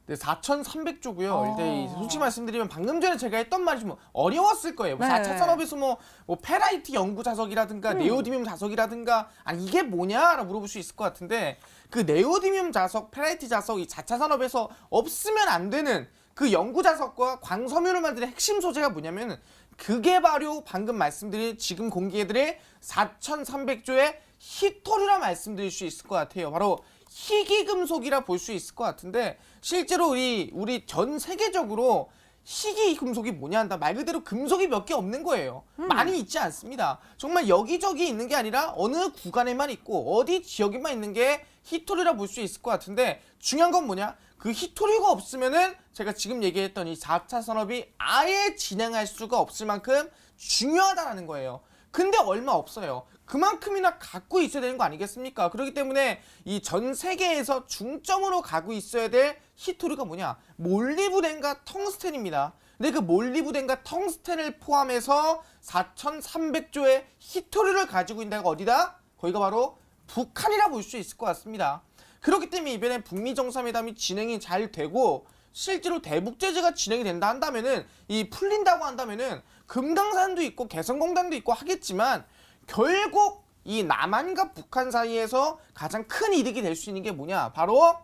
네, 4,300조고요. 일단 솔직히 말씀드리면 방금 전에 제가 했던 말이 좀 어려웠을 거예요. 네. 4차 산업에서 뭐 페라이트 연구 자석이라든가 네오디뮴 자석이라든가 아니 이게 뭐냐라고 물어볼 수 있을 것 같은데 그 네오디뮴 자석, 페라이트 자석 이 4차 산업에서 없으면 안 되는 그 연구 자석과 광섬유를 만드는 핵심 소재가 뭐냐면 그게 바로 방금 말씀드린 지금 공개해드릴 4,300조의 히토류라 말씀드릴 수 있을 것 같아요. 바로 희귀금속이라 볼 수 있을 것 같은데 실제로 우리 전 세계적으로 희귀금속이 뭐냐 한다 말 그대로 금속이 몇 개 없는 거예요. 많이 있지 않습니다. 정말 여기저기 있는 게 아니라 어느 구간에만 있고 어디 지역에만 있는 게 히토류라 볼 수 있을 것 같은데 중요한 건 뭐냐? 그 히토류가 없으면은 제가 지금 얘기했던 이 4차 산업이 아예 진행할 수가 없을 만큼 중요하다라는 거예요. 근데 얼마 없어요. 그만큼이나 갖고 있어야 되는 거 아니겠습니까? 그렇기 때문에 이 전 세계에서 중점으로 가고 있어야 될 히토류가 뭐냐? 몰리브덴과 텅스텐입니다. 근데 그 몰리브덴과 텅스텐을 포함해서 4,300조의 히토류를 가지고 있는 데가 어디다? 거기가 바로 북한이라 볼 수 있을 것 같습니다. 그렇기 때문에 이번에 북미 정상회담이 진행이 잘 되고 실제로 대북 제재가 진행이 된다 한다면은 이 풀린다고 한다면은 금강산도 있고 개성공단도 있고 하겠지만 결국 이 남한과 북한 사이에서 가장 큰 이득이 될 수 있는 게 뭐냐? 바로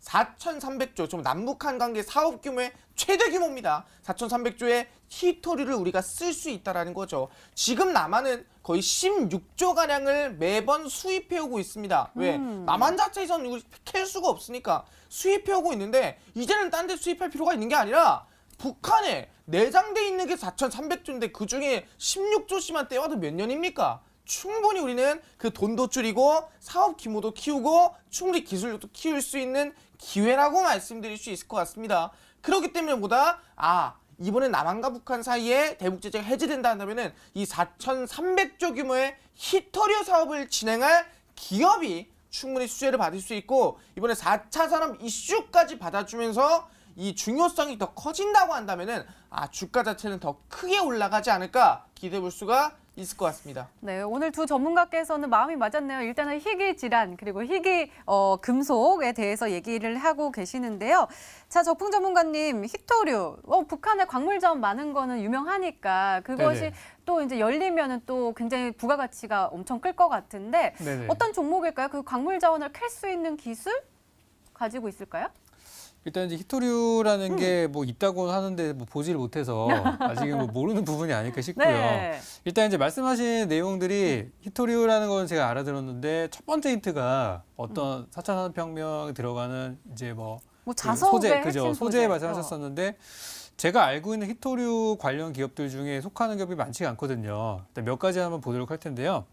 4,300조, 좀 남북한 관계 사업 규모의 최대 규모입니다. 4,300조의 히토리를 우리가 쓸 수 있다라는 거죠. 지금 남한은 거의 16조 가량을 매번 수입해오고 있습니다. 왜? 남한 자체에서는 이걸 캘 수가 없으니까 수입해오고 있는데 이제는 딴 데 수입할 필요가 있는 게 아니라 북한에 내장돼 있는 게 4,300조인데 그중에 16조씩만 떼와도 몇 년입니까? 충분히 우리는 그 돈도 줄이고 사업 규모도 키우고 충분히 기술력도 키울 수 있는 기회라고 말씀드릴 수 있을 것 같습니다. 그렇기 때문에 이번에 남한과 북한 사이에 대북 제재가 해제된다 한다면은 이 4,300조 규모의 히토리오 사업을 진행할 기업이 충분히 수혜를 받을 수 있고 이번에 4차 산업 이슈까지 받아주면서 이 중요성이 더 커진다고 한다면은 주가 자체는 더 크게 올라가지 않을까 기대해 볼 수가 있을 것 같습니다. 네, 오늘 두 전문가께서는 마음이 맞았네요. 일단은 희귀 질환 그리고 희귀 금속에 대해서 얘기를 하고 계시는데요. 자, 적풍 전문가님, 히토류, 북한에 광물자원 많은 거는 유명하니까 그것이 네네. 또 이제 열리면은 또 굉장히 부가가치가 엄청 클 것 같은데 네네. 어떤 종목일까요? 그 광물자원을 캘 수 있는 기술 가지고 있을까요? 일단 이제 히토류라는 게 뭐 있다고 하는데 뭐 보지를 못해서 아직은 뭐 모르는 부분이 아닐까 싶고요. 네. 일단 이제 말씀하신 내용들이 히토류라는 건 제가 알아들었는데 첫 번째 힌트가 어떤 4차 산업혁명에 들어가는 이제 뭐 자석의 소재, 핵심 그죠? 소재. 소재 말씀하셨었는데 제가 알고 있는 히토류 관련 기업들 중에 속하는 기업이 많지가 않거든요. 일단 몇 가지 한번 보도록 할 텐데요.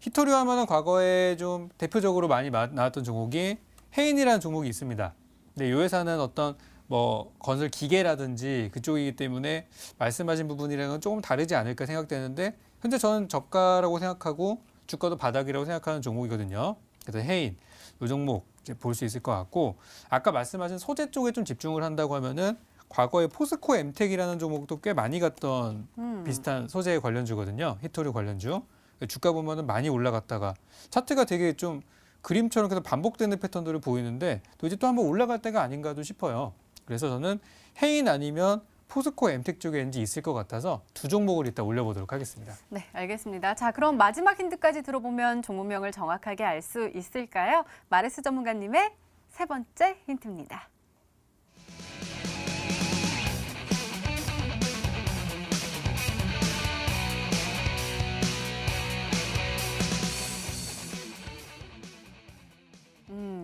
히토류 하면은 과거에 좀 대표적으로 많이 나왔던 종목이 해인이라는 종목이 있습니다. 근데 이 회사는 어떤 뭐 건설 기계라든지 그쪽이기 때문에 말씀하신 부분이랑은 조금 다르지 않을까 생각되는데 현재 저는 저가라고 생각하고 주가도 바닥이라고 생각하는 종목이거든요. 그래서 해인 이 종목 이제 볼 수 있을 것 같고 아까 말씀하신 소재 쪽에 좀 집중을 한다고 하면은 과거에 포스코 엠텍이라는 종목도 꽤 많이 갔던 비슷한 소재 관련주거든요. 히토류 관련주. 주가 보면은 많이 올라갔다가 차트가 되게 좀 그림처럼 계속 반복되는 패턴들을 보이는데 또 이제 또 한번 올라갈 때가 아닌가도 싶어요. 그래서 저는 해인 아니면 포스코 엠텍 쪽에 왠지 있을 것 같아서 두 종목을 이따 올려보도록 하겠습니다. 네, 알겠습니다. 자, 그럼 마지막 힌트까지 들어보면 종목명을 정확하게 알 수 있을까요? 마레스 전문가님의 세 번째 힌트입니다.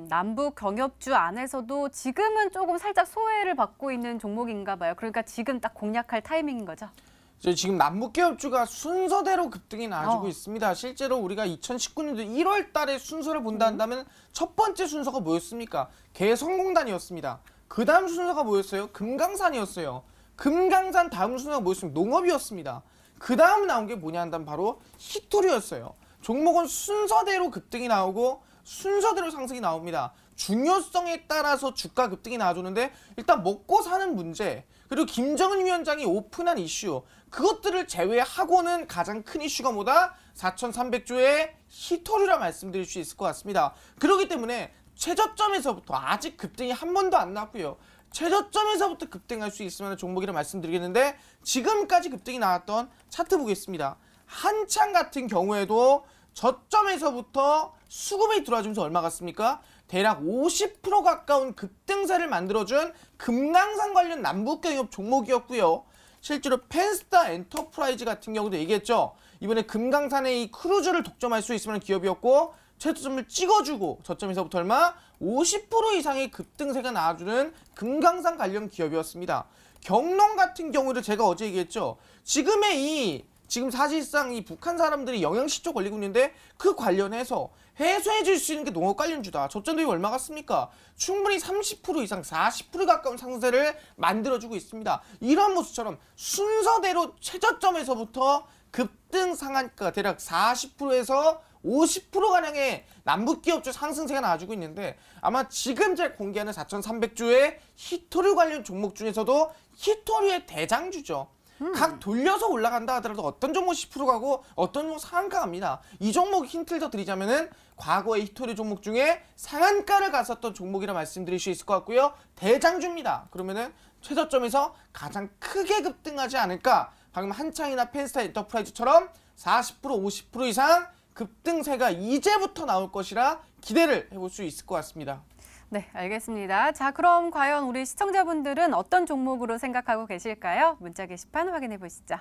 남북 경협주 안에서도 지금은 조금 살짝 소외를 받고 있는 종목인가 봐요. 그러니까 지금 딱 공략할 타이밍인 거죠? 지금 남북기업주가 순서대로 급등이 나와주고 있습니다. 실제로 우리가 2019년도 1월 달에 순서를 본다 한다면 첫 번째 순서가 뭐였습니까? 개성공단이었습니다. 그 다음 순서가 뭐였어요? 금강산이었어요. 금강산 다음 순서가 뭐였습니까? 농업이었습니다. 그 다음 나온 게 뭐냐 한다면 바로 히토류였어요. 종목은 순서대로 급등이 나오고 순서대로 상승이 나옵니다. 중요성에 따라서 주가 급등이 나와주는데 일단 먹고 사는 문제 그리고 김정은 위원장이 오픈한 이슈 그것들을 제외하고는 가장 큰 이슈가 뭐다? 4,300조의 히토류라 말씀드릴 수 있을 것 같습니다. 그렇기 때문에 최저점에서부터 아직 급등이 한 번도 안 났고요. 최저점에서부터 급등할 수 있을 만한 종목이라 말씀드리겠는데 지금까지 급등이 나왔던 차트 보겠습니다. 한창 같은 경우에도 저점에서부터 수급이 들어와주면서 얼마 같습니까? 대략 50% 가까운 급등세를 만들어준 금강산 관련 남북경협 종목이었고요. 실제로 펜스타 엔터프라이즈 같은 경우도 얘기했죠. 이번에 금강산의 이 크루즈를 독점할 수 있으면 기업이었고 최저점을 찍어주고 저점에서부터 얼마? 50% 이상의 급등세가 나와주는 금강산 관련 기업이었습니다. 경농 같은 경우도 제가 어제 얘기했죠. 지금 사실상 이 북한 사람들이 영양실조 걸리고 있는데 그 관련해서 해소해 줄 수 있는 게 농업 관련주다. 저점 대비 얼마 같습니까? 충분히 30% 이상 40% 가까운 상승세를 만들어주고 있습니다. 이런 모습처럼 순서대로 최저점에서부터 급등 상한가 대략 40%에서 50%가량의 남북기업주 상승세가 나와주고 있는데 아마 지금 제가 공개하는 4,300주의 히토류 관련 종목 중에서도 히토류의 대장주죠. 각 돌려서 올라간다 하더라도 어떤 종목 10% 가고 어떤 종목 상한가 갑니다. 이 종목 힌트를 더 드리자면은 과거의 히토리 종목 중에 상한가를 갔었던 종목이라 말씀드릴 수 있을 것 같고요. 대장주입니다. 그러면은 최저점에서 가장 크게 급등하지 않을까? 방금 한창이나 펜스타 엔터프라이즈처럼 40% 50% 이상 급등세가 이제부터 나올 것이라 기대를 해볼 수 있을 것 같습니다. 네, 알겠습니다. 자, 그럼 과연 우리 시청자분들은 어떤 종목으로 생각하고 계실까요? 문자 게시판 확인해 보시죠.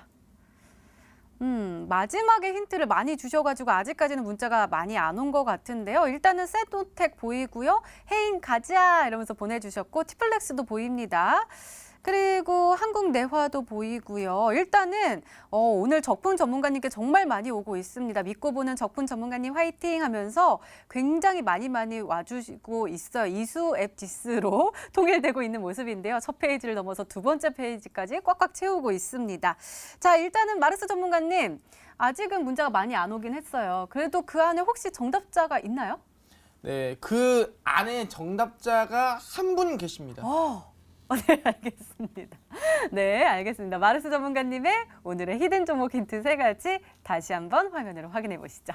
마지막에 힌트를 많이 주셔가지고 아직까지는 문자가 많이 안 온 것 같은데요. 일단은 세노텍 보이고요. 해인 가자 이러면서 보내주셨고 티플렉스도 보입니다. 그리고 한국내화도 보이고요. 일단은 오늘 적풍 전문가님께 정말 많이 오고 있습니다. 믿고 보는 적풍 전문가님 화이팅 하면서 굉장히 많이 와주시고 있어요. 이수 앱 지수로 통일되고 있는 모습인데요. 첫 페이지를 넘어서 두 번째 페이지까지 꽉꽉 채우고 있습니다. 자, 일단은 마르스 전문가님 아직은 문자가 많이 안 오긴 했어요. 그래도 그 안에 혹시 정답자가 있나요? 네, 그 안에 정답자가 한 분 계십니다. 네, 알겠습니다. 네, 알겠습니다. 마르스 전문가님의 오늘의 히든 종목 힌트 3가지 다시 한번 화면으로 확인해 보시죠.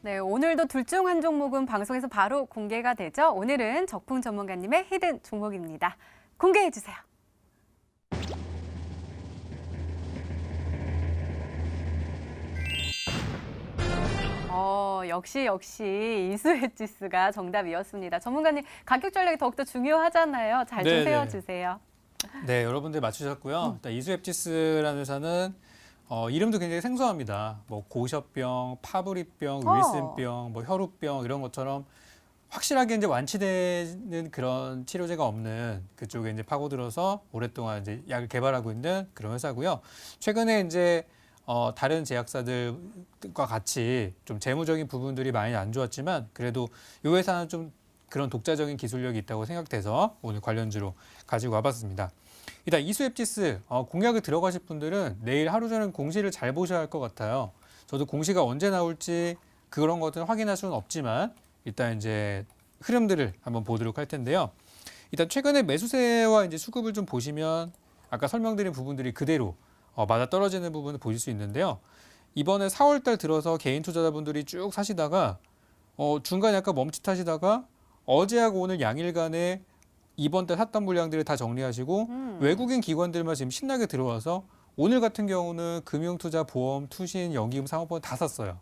네, 오늘도 둘 중 한 종목은 방송에서 바로 공개가 되죠. 오늘은 적풍 전문가님의 히든 종목입니다. 공개해 주세요. 역시 이수헤지스가 정답이었습니다. 전문가님 가격 전략이 더욱더 중요하잖아요. 잘 좀 네네. 세워주세요. 네, 여러분들 맞추셨고요. 일단 이수앱지스라는 회사는 이름도 굉장히 생소합니다. 뭐 고셔병, 파브리병, 윌슨병, 뭐 혈우병 이런 것처럼 확실하게 이제 완치되는 그런 치료제가 없는 그쪽에 이제 파고들어서 오랫동안 이제 약을 개발하고 있는 그런 회사고요. 최근에 이제 다른 제약사들과 같이 좀 재무적인 부분들이 많이 안 좋았지만 그래도 이 회사는 좀 그런 독자적인 기술력이 있다고 생각돼서 오늘 관련주로 가지고 와봤습니다. 일단 이수앱지스 공약을 들어가실 분들은 내일 하루 전에 공시를 잘 보셔야 할 것 같아요. 저도 공시가 언제 나올지 그런 것들은 확인할 수는 없지만 일단 이제 흐름들을 한번 보도록 할 텐데요. 일단 최근에 매수세와 이제 수급을 좀 보시면 아까 설명드린 부분들이 그대로 맞아 떨어지는 부분을 보실 수 있는데요. 이번에 4월달 들어서 개인 투자자분들이 쭉 사시다가 중간에 약간 멈칫하시다가 어제하고 오늘 양일간에 이번 달 샀던 물량들을 다 정리하시고 외국인 기관들만 지금 신나게 들어와서 오늘 같은 경우는 금융투자, 보험, 투신, 연기금, 사모펀드 다 샀어요.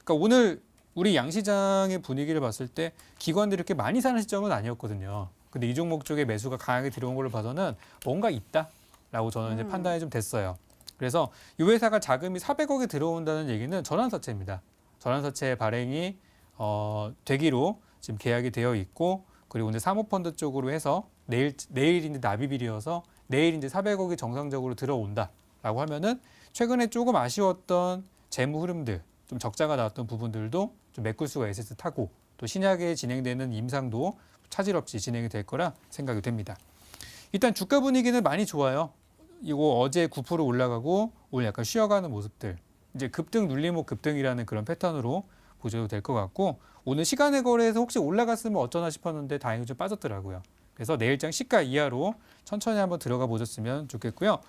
그러니까 오늘 우리 양시장의 분위기를 봤을 때 기관들이 이렇게 많이 사는 시점은 아니었거든요. 근데 이 종목 쪽에 매수가 강하게 들어온 걸로 봐서는 뭔가 있다라고 저는 이제 판단이 좀 됐어요. 그래서 이 회사가 자금이 400억이 들어온다는 얘기는 전환사채입니다. 전환사채 발행이 되기로 지금 계약이 되어 있고 그리고 이제 사모펀드 쪽으로 해서 내일 이제 납입일이어서 내일 이제 400억이 정상적으로 들어온다라고 하면은 최근에 조금 아쉬웠던 재무 흐름들, 좀 적자가 나왔던 부분들도 좀 메꿀 수가 있을 듯하고 또 신약에 진행되는 임상도 차질 없이 진행이 될 거라 생각이 됩니다. 일단 주가 분위기는 많이 좋아요. 이거 어제 9% 올라가고 오늘 약간 쉬어가는 모습들. 이제 급등 눌림목 급등이라는 그런 패턴으로 보셔도 될 것 같고 오늘 시간의 거래에서 혹시 올라갔으면 어쩌나 싶었는데 다행히 좀 빠졌더라고요. 그래서 내일장 시가 이하로 천천히 한번 들어가 보셨으면 좋겠고요.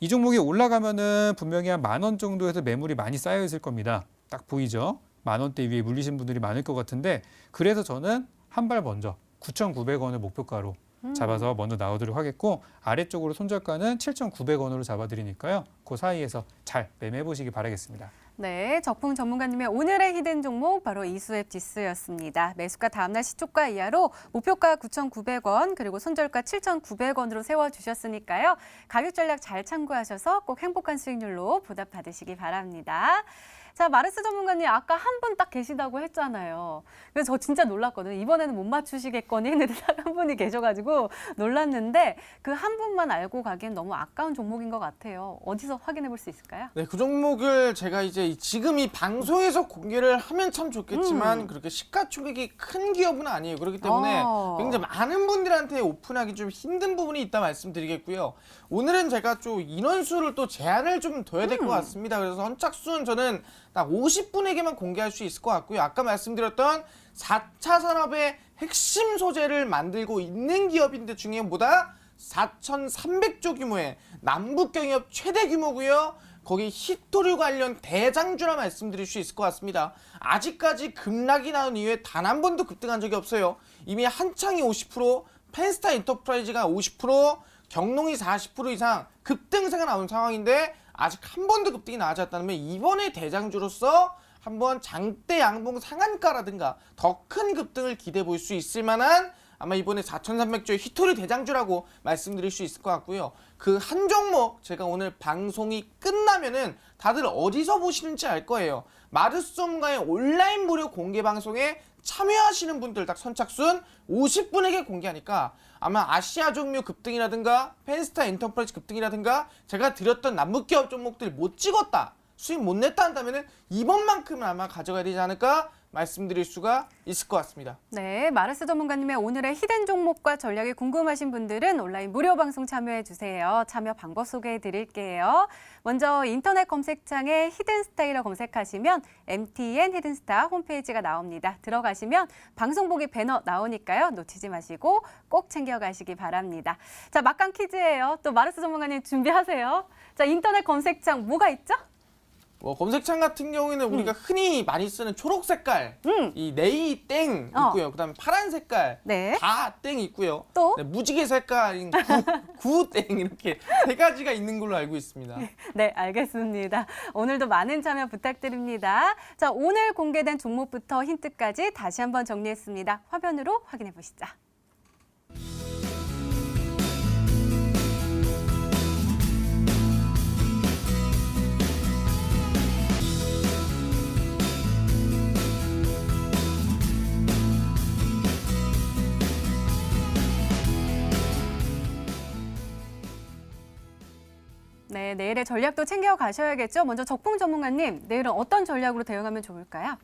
이 종목이 올라가면은 분명히 한 10,000원 정도에서 매물이 많이 쌓여 있을 겁니다. 딱 보이죠? 10,000원대 위에 물리신 분들이 많을 것 같은데 그래서 저는 한 발 먼저 9,900원을 목표가로 잡아서 먼저 나오도록 하겠고 아래쪽으로 손절가는 7,900원으로 잡아드리니까요. 그 사이에서 잘 매매해 보시기 바라겠습니다. 네, 적풍 전문가님의 오늘의 히든 종목 바로 이수앱 지수였습니다. 매수가 다음날 시초가 이하로 목표가 9,900원 그리고 손절가 7,900원으로 세워주셨으니까요. 가격 전략 잘 참고하셔서 꼭 행복한 수익률로 보답받으시기 바랍니다. 자, 마르스 전문가님 아까 한 분 딱 계시다고 했잖아요. 그래서 저 진짜 놀랐거든요. 이번에는 못 맞추시겠거니 했는데 딱 한 분이 계셔가지고 놀랐는데 그 한 분만 알고 가기엔 너무 아까운 종목인 것 같아요. 어디서 확인해 볼 수 있을까요? 네, 그 종목을 제가 이제 지금 이 방송에서 공개를 하면 참 좋겠지만 그렇게 시가총액이 큰 기업은 아니에요. 그렇기 때문에 굉장히 많은 분들한테 오픈하기 좀 힘든 부분이 있다 말씀드리겠고요. 오늘은 제가 좀 인원수를 또 제한을 좀 둬야 될 것 같습니다. 그래서 선착순 저는 딱 50분에게만 공개할 수 있을 것 같고요. 아까 말씀드렸던 4차 산업의 핵심 소재를 만들고 있는 기업인데 중에 뭐다? 4,300조 규모의 남북경협 최대 규모고요. 거기 히토류 관련 대장주라 말씀드릴 수 있을 것 같습니다. 아직까지 급락이 나온 이후에 단 한 번도 급등한 적이 없어요. 이미 한창이 50%, 펜스타 엔터프라이즈가 50%, 경농이 40% 이상 급등세가 나온 상황인데 아직 한 번도 급등이 나지 않았다면 이번에 대장주로서 한번 장대 양봉 상한가라든가 더 큰 급등을 기대해 볼 수 있을 만한 아마 이번에 4,300조의 히토리 대장주라고 말씀드릴 수 있을 것 같고요. 그 한 종목 제가 오늘 방송이 끝나면은 다들 어디서 보시는지 알 거예요. 마르솜과의 온라인 무료 공개 방송에 참여하시는 분들 딱 선착순 50분에게 공개하니까 아마 아시아 종류 급등이라든가 펜스타 엔터프라이즈 급등이라든가 제가 드렸던 남북기업 종목들 못 찍었다, 수익 못 냈다 한다면은 이번만큼은 아마 가져가야 되지 않을까 말씀드릴 수가 있을 것 같습니다. 네, 마르스 전문가님의 오늘의 히든 종목과 전략이 궁금하신 분들은 온라인 무료 방송 참여해 주세요. 참여 방법 소개해 드릴게요. 먼저 인터넷 검색창에 히든 스타일러 검색하시면 MTN 히든스타 홈페이지가 나옵니다. 들어가시면 방송 보기 배너 나오니까요. 놓치지 마시고 꼭 챙겨가시기 바랍니다. 자, 막강 퀴즈예요. 또 마르스 전문가님 준비하세요. 자, 인터넷 검색창 뭐가 있죠? 검색창 같은 경우에는 우리가 흔히 많이 쓰는 초록 색깔, 이 네이 땡 있고요. 그다음에 파란 색깔, 네. 다 땡 있고요. 또? 네, 무지개 색깔인 구 땡 이렇게 세 가지가 있는 걸로 알고 있습니다. 네, 알겠습니다. 오늘도 많은 참여 부탁드립니다. 자, 오늘 공개된 종목부터 힌트까지 다시 한번 정리했습니다. 화면으로 확인해 보시죠. 네, 내일의 전략도 챙겨 가셔야겠죠. 먼저 적봉 전문가님, 내일은 어떤 전략으로 대응하면 좋을까요?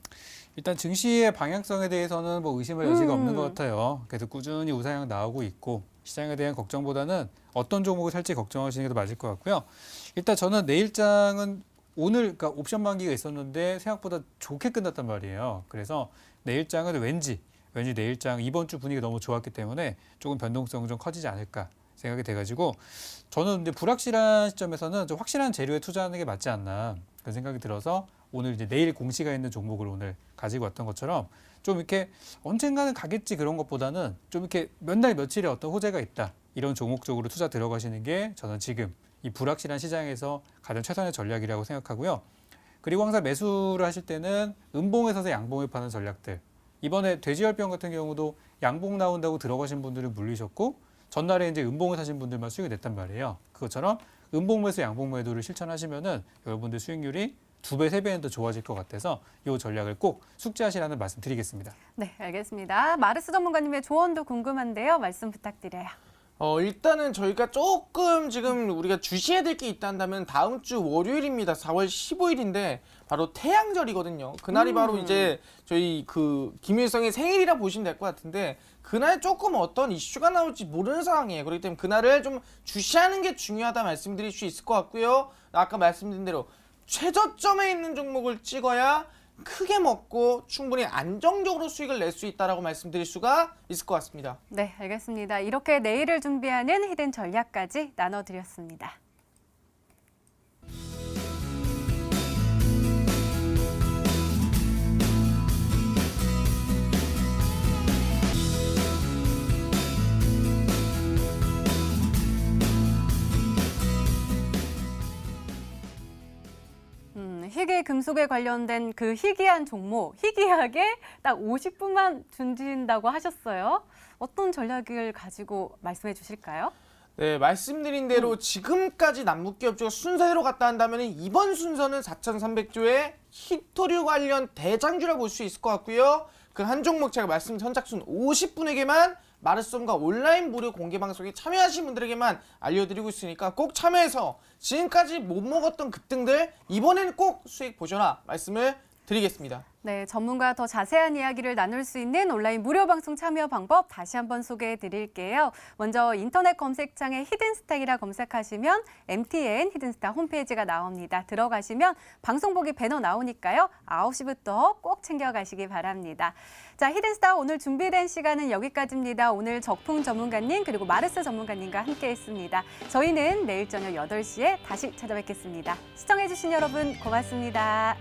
일단 증시의 방향성에 대해서는 뭐 의심할 여지가 없는 것 같아요. 그래서 꾸준히 우상향 나오고 있고 시장에 대한 걱정보다는 어떤 종목을 살지 걱정하시는 게 더 맞을 것 같고요. 일단 저는 내일장은 오늘 그러니까 옵션 만기가 있었는데 생각보다 좋게 끝났단 말이에요. 그래서 내일장은 왠지 내일장 이번 주 분위기가 너무 좋았기 때문에 조금 변동성은 좀 커지지 않을까 생각이 돼가지고 저는 근데 불확실한 시점에서는 좀 확실한 재료에 투자하는 게 맞지 않나 그런 생각이 들어서 오늘 이제 내일 공시가 있는 종목을 오늘 가지고 왔던 것처럼 좀 이렇게 언젠가는 가겠지 그런 것보다는 좀 이렇게 몇 날 며칠에 어떤 호재가 있다 이런 종목 쪽으로 투자 들어가시는 게 저는 지금 이 불확실한 시장에서 가장 최선의 전략이라고 생각하고요. 그리고 항상 매수를 하실 때는 음봉에 서서 양봉을 파는 전략들. 이번에 돼지열병 같은 경우도 양봉 나온다고 들어가신 분들은 물리셨고 전날에 이제 음봉을 사신 분들만 수익이 냈단 말이에요. 그것처럼 음봉 매수, 양봉 매도를 실천하시면은 여러분들 수익률이 2배, 3배는 더 좋아질 것 같아서 이 전략을 꼭 숙지하시라는 말씀 드리겠습니다. 네, 알겠습니다. 마르스 전문가님의 조언도 궁금한데요. 말씀 부탁드려요. 일단은 저희가 조금 지금 우리가 주시해야 될 게 있다면 다음 주 월요일입니다. 4월 15일인데 바로 태양절이거든요. 그날이 바로 이제 저희 그 김일성의 생일이라 보시면 될 것 같은데 그날 조금 어떤 이슈가 나올지 모르는 상황이에요. 그렇기 때문에 그날을 좀 주시하는 게 중요하다 말씀드릴 수 있을 것 같고요. 아까 말씀드린 대로 최저점에 있는 종목을 찍어야 크게 먹고 충분히 안정적으로 수익을 낼 수 있다라고 말씀드릴 수가 있을 것 같습니다. 네, 알겠습니다. 이렇게 내일을 준비하는 히든 전략까지 나눠드렸습니다. 희귀 금속에 관련된 그 희귀한 종목, 희귀하게 딱 50분만 준비한다고 하셨어요. 어떤 전략을 가지고 말씀해 주실까요? 네, 말씀드린 대로 지금까지 남북기업주가 순서대로 갔다 한다면 이번 순서는 4,300조의 히토류 관련 대장주라 볼 수 있을 것 같고요. 그 한 종목 제가 말씀 선착순 50분에게만 마르솜과 온라인 무료 공개 방송에 참여하신 분들에게만 알려드리고 있으니까 꼭 참여해서 지금까지 못 먹었던 급등들 이번에는 꼭 수익 보셔라 말씀을 드리겠습니다. 네, 전문가와 더 자세한 이야기를 나눌 수 있는 온라인 무료 방송 참여 방법 다시 한번 소개해 드릴게요. 먼저 인터넷 검색창에 히든스타이라 검색하시면 MTN 히든스타 홈페이지가 나옵니다. 들어가시면 방송 보기 배너 나오니까요. 9시부터 꼭 챙겨가시기 바랍니다. 자, 히든스타 오늘 준비된 시간은 여기까지입니다. 오늘 적풍 전문가님 그리고 마르스 전문가님과 함께했습니다. 저희는 내일 저녁 8시에 다시 찾아뵙겠습니다. 시청해주신 여러분 고맙습니다.